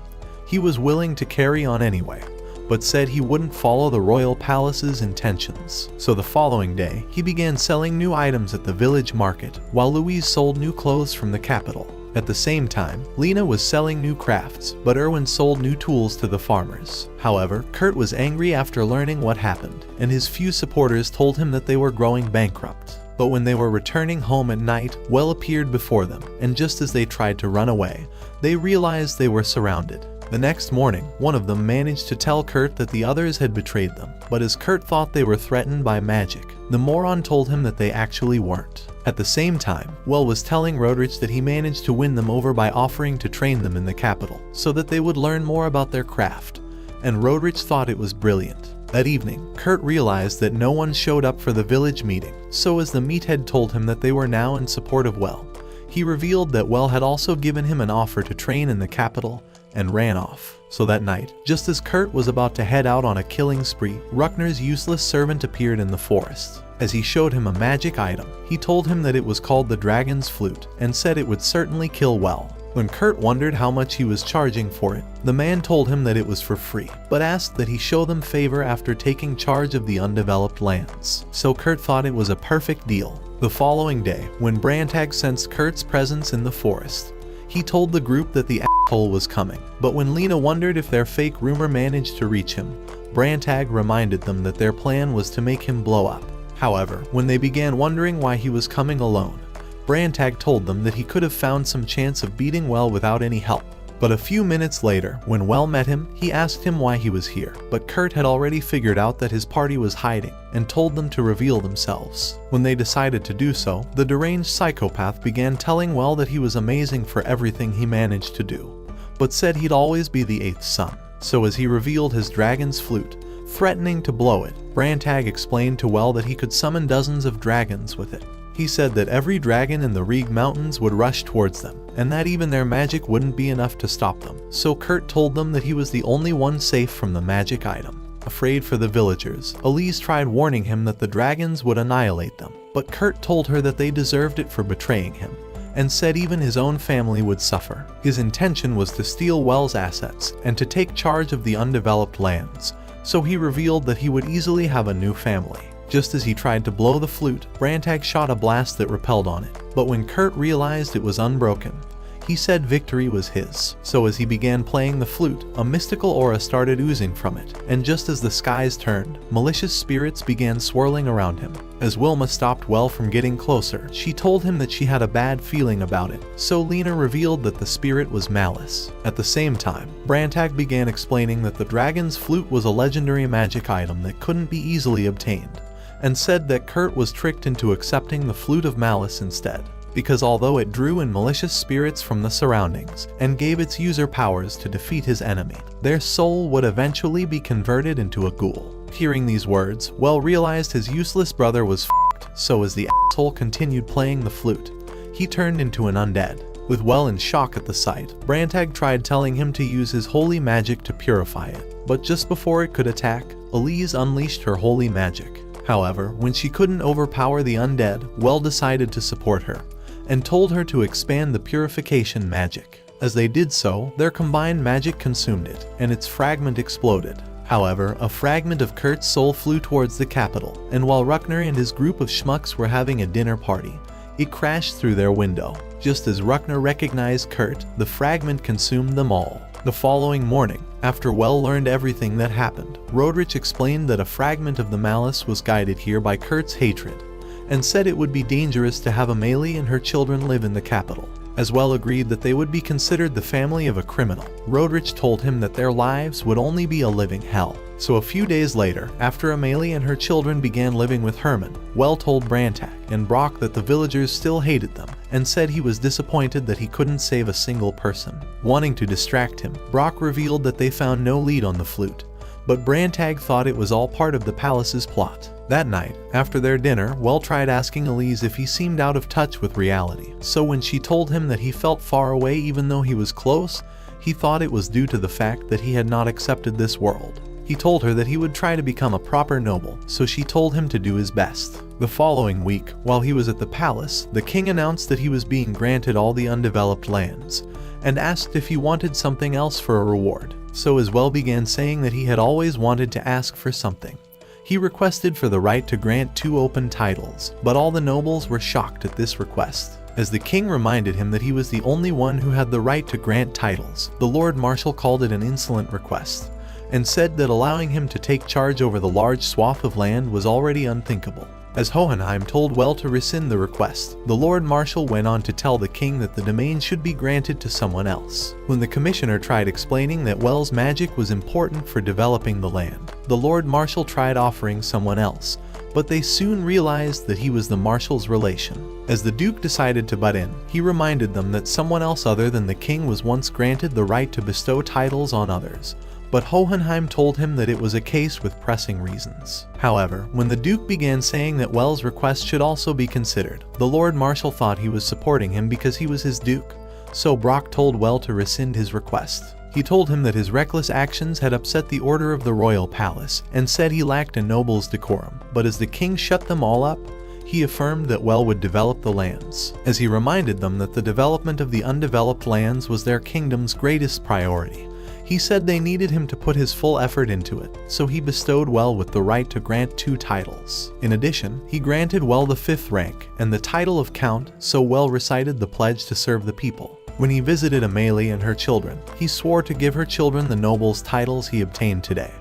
he was willing to carry on anyway, but said he wouldn't follow the royal palace's intentions. So the following day, he began selling new items at the village market, while Louise sold new clothes from the capital. At the same time, Lena was selling new crafts, but Erwin sold new tools to the farmers. However, Kurt was angry after learning what happened, and his few supporters told him that they were growing bankrupt. But when they were returning home at night, Well appeared before them, and just as they tried to run away, they realized they were surrounded. The next morning, one of them managed to tell Kurt that the others had betrayed them, but as Kurt thought they were threatened by magic, the moron told him that they actually weren't. At the same time, Well was telling Rodrich that he managed to win them over by offering to train them in the capital, so that they would learn more about their craft, and Rodrich thought it was brilliant. That evening, Kurt realized that no one showed up for the village meeting, so as the meathead told him that they were now in support of Well, he revealed that Well had also given him an offer to train in the capital, and ran off. So that night, just as Kurt was about to head out on a killing spree, Ruckner's useless servant appeared in the forest. As he showed him a magic item, he told him that it was called the Dragon's Flute, and said it would certainly kill Well. When Kurt wondered how much he was charging for it, the man told him that it was for free, but asked that he show them favor after taking charge of the undeveloped lands. So Kurt thought it was a perfect deal. The following day, when Brantag sensed Kurt's presence in the forest, he told the group that the asshole was coming. But when Lena wondered if their fake rumor managed to reach him, Brantag reminded them that their plan was to make him blow up. However, when they began wondering why he was coming alone, Brantag told them that he could have found some chance of beating Well without any help. But a few minutes later, when Well met him, he asked him why he was here, but Kurt had already figured out that his party was hiding, and told them to reveal themselves. When they decided to do so, the deranged psychopath began telling Well that he was amazing for everything he managed to do, but said he'd always be the 8th son. So as he revealed his dragon's flute, threatening to blow it, Brantag explained to Well that he could summon dozens of dragons with it. He said that every dragon in the Rieg Mountains would rush towards them, and that even their magic wouldn't be enough to stop them. So Kurt told them that he was the only one safe from the magic item. Afraid for the villagers, Elise tried warning him that the dragons would annihilate them, but Kurt told her that they deserved it for betraying him, and said even his own family would suffer. His intention was to steal Well's assets, and to take charge of the undeveloped lands, so he revealed that he would easily have a new family. Just as he tried to blow the flute, Brantag shot a blast that repelled on it, but when Kurt realized it was unbroken, he said victory was his. So as he began playing the flute, a mystical aura started oozing from it, and just as the skies turned, malicious spirits began swirling around him. As Wilma stopped Well from getting closer, she told him that she had a bad feeling about it, so Lena revealed that the spirit was Malice. At the same time, Brantag began explaining that the dragon's flute was a legendary magic item that couldn't be easily obtained, and said that Kurt was tricked into accepting the Flute of Malice instead, because although it drew in malicious spirits from the surroundings and gave its user powers to defeat his enemy, their soul would eventually be converted into a ghoul. Hearing these words, Well realized his useless brother was f***ed, so as the asshole continued playing the flute, he turned into an undead. With Well in shock at the sight, Brantag tried telling him to use his holy magic to purify it, but just before it could attack, Elise unleashed her holy magic. However, when she couldn't overpower the undead, Well decided to support her, and told her to expand the purification magic. As they did so, their combined magic consumed it, and its fragment exploded. However, a fragment of Kurt's soul flew towards the capital, and while Ruckner and his group of schmucks were having a dinner party, it crashed through their window. Just as Ruckner recognized Kurt, the fragment consumed them all. The following morning, after Well learned everything that happened, Rodrich explained that a fragment of the Malice was guided here by Kurt's hatred, and said it would be dangerous to have Amelie and her children live in the capital. As Well agreed that they would be considered the family of a criminal, Rodrich told him that their lives would only be a living hell. So a few days later, after Amelie and her children began living with Herman, Well told Brantag and Brock that the villagers still hated them, and said he was disappointed that he couldn't save a single person. Wanting to distract him, Brock revealed that they found no lead on the flute, but Brantag thought it was all part of the palace's plot. That night, after their dinner, Well tried asking Elise if he seemed out of touch with reality, so when she told him that he felt far away even though he was close, he thought it was due to the fact that he had not accepted this world. He told her that he would try to become a proper noble, so she told him to do his best. The following week, while he was at the palace, the king announced that he was being granted all the undeveloped lands, and asked if he wanted something else for a reward. So as Well began saying that he had always wanted to ask for something, he requested for the right to grant 2 open titles, but all the nobles were shocked at this request. As the king reminded him that he was the only one who had the right to grant titles, the Lord Marshal called it an insolent request, and said that allowing him to take charge over the large swath of land was already unthinkable. As Hohenheim told Well to rescind the request, the Lord Marshal went on to tell the king that the domain should be granted to someone else. When the commissioner tried explaining that Well's magic was important for developing the land, the Lord Marshal tried offering someone else, but they soon realized that he was the Marshal's relation. As the Duke decided to butt in, he reminded them that someone else other than the king was once granted the right to bestow titles on others, but Hohenheim told him that it was a case with pressing reasons. However, when the Duke began saying that Well's request should also be considered, the Lord Marshal thought he was supporting him because he was his Duke, so Brock told Well to rescind his request. He told him that his reckless actions had upset the order of the royal palace and said he lacked a noble's decorum, but as the king shut them all up, he affirmed that Well would develop the lands, as he reminded them that the development of the undeveloped lands was their kingdom's greatest priority. He said they needed him to put his full effort into it, so he bestowed Well with the right to grant 2 titles. In addition, he granted Well the 5th rank and the title of Count, so Well recited the pledge to serve the people. When he visited Amelie and her children, he swore to give her children the noble's titles he obtained today.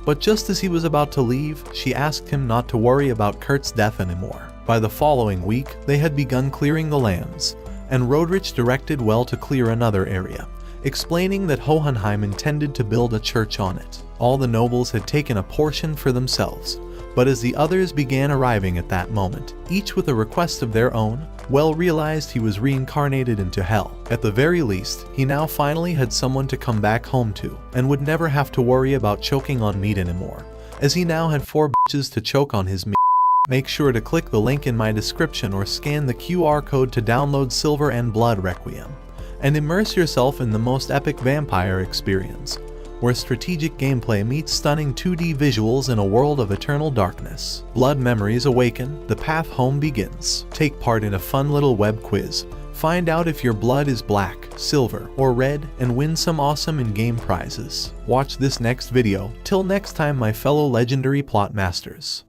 But just as he was about to leave, she asked him not to worry about Kurt's death anymore. By the following week, they had begun clearing the lands, and Rodrich directed Well to clear another area, explaining that Hohenheim intended to build a church on it. All the nobles had taken a portion for themselves, but as the others began arriving at that moment, each with a request of their own, Well realized he was reincarnated into hell. At the very least, he now finally had someone to come back home to, and would never have to worry about choking on meat anymore, as he now had 4 bitches to choke on his meat. Make sure to click the link in my description or scan the QR code to download Silver and Blood Requiem, and immerse yourself in the most epic vampire experience, where strategic gameplay meets stunning 2D visuals in a world of eternal darkness. Blood memories awaken, the path home begins. Take part in a fun little web quiz, find out if your blood is black, silver, or red, and win some awesome in-game prizes. Watch this next video. Till next time, my fellow legendary plot masters.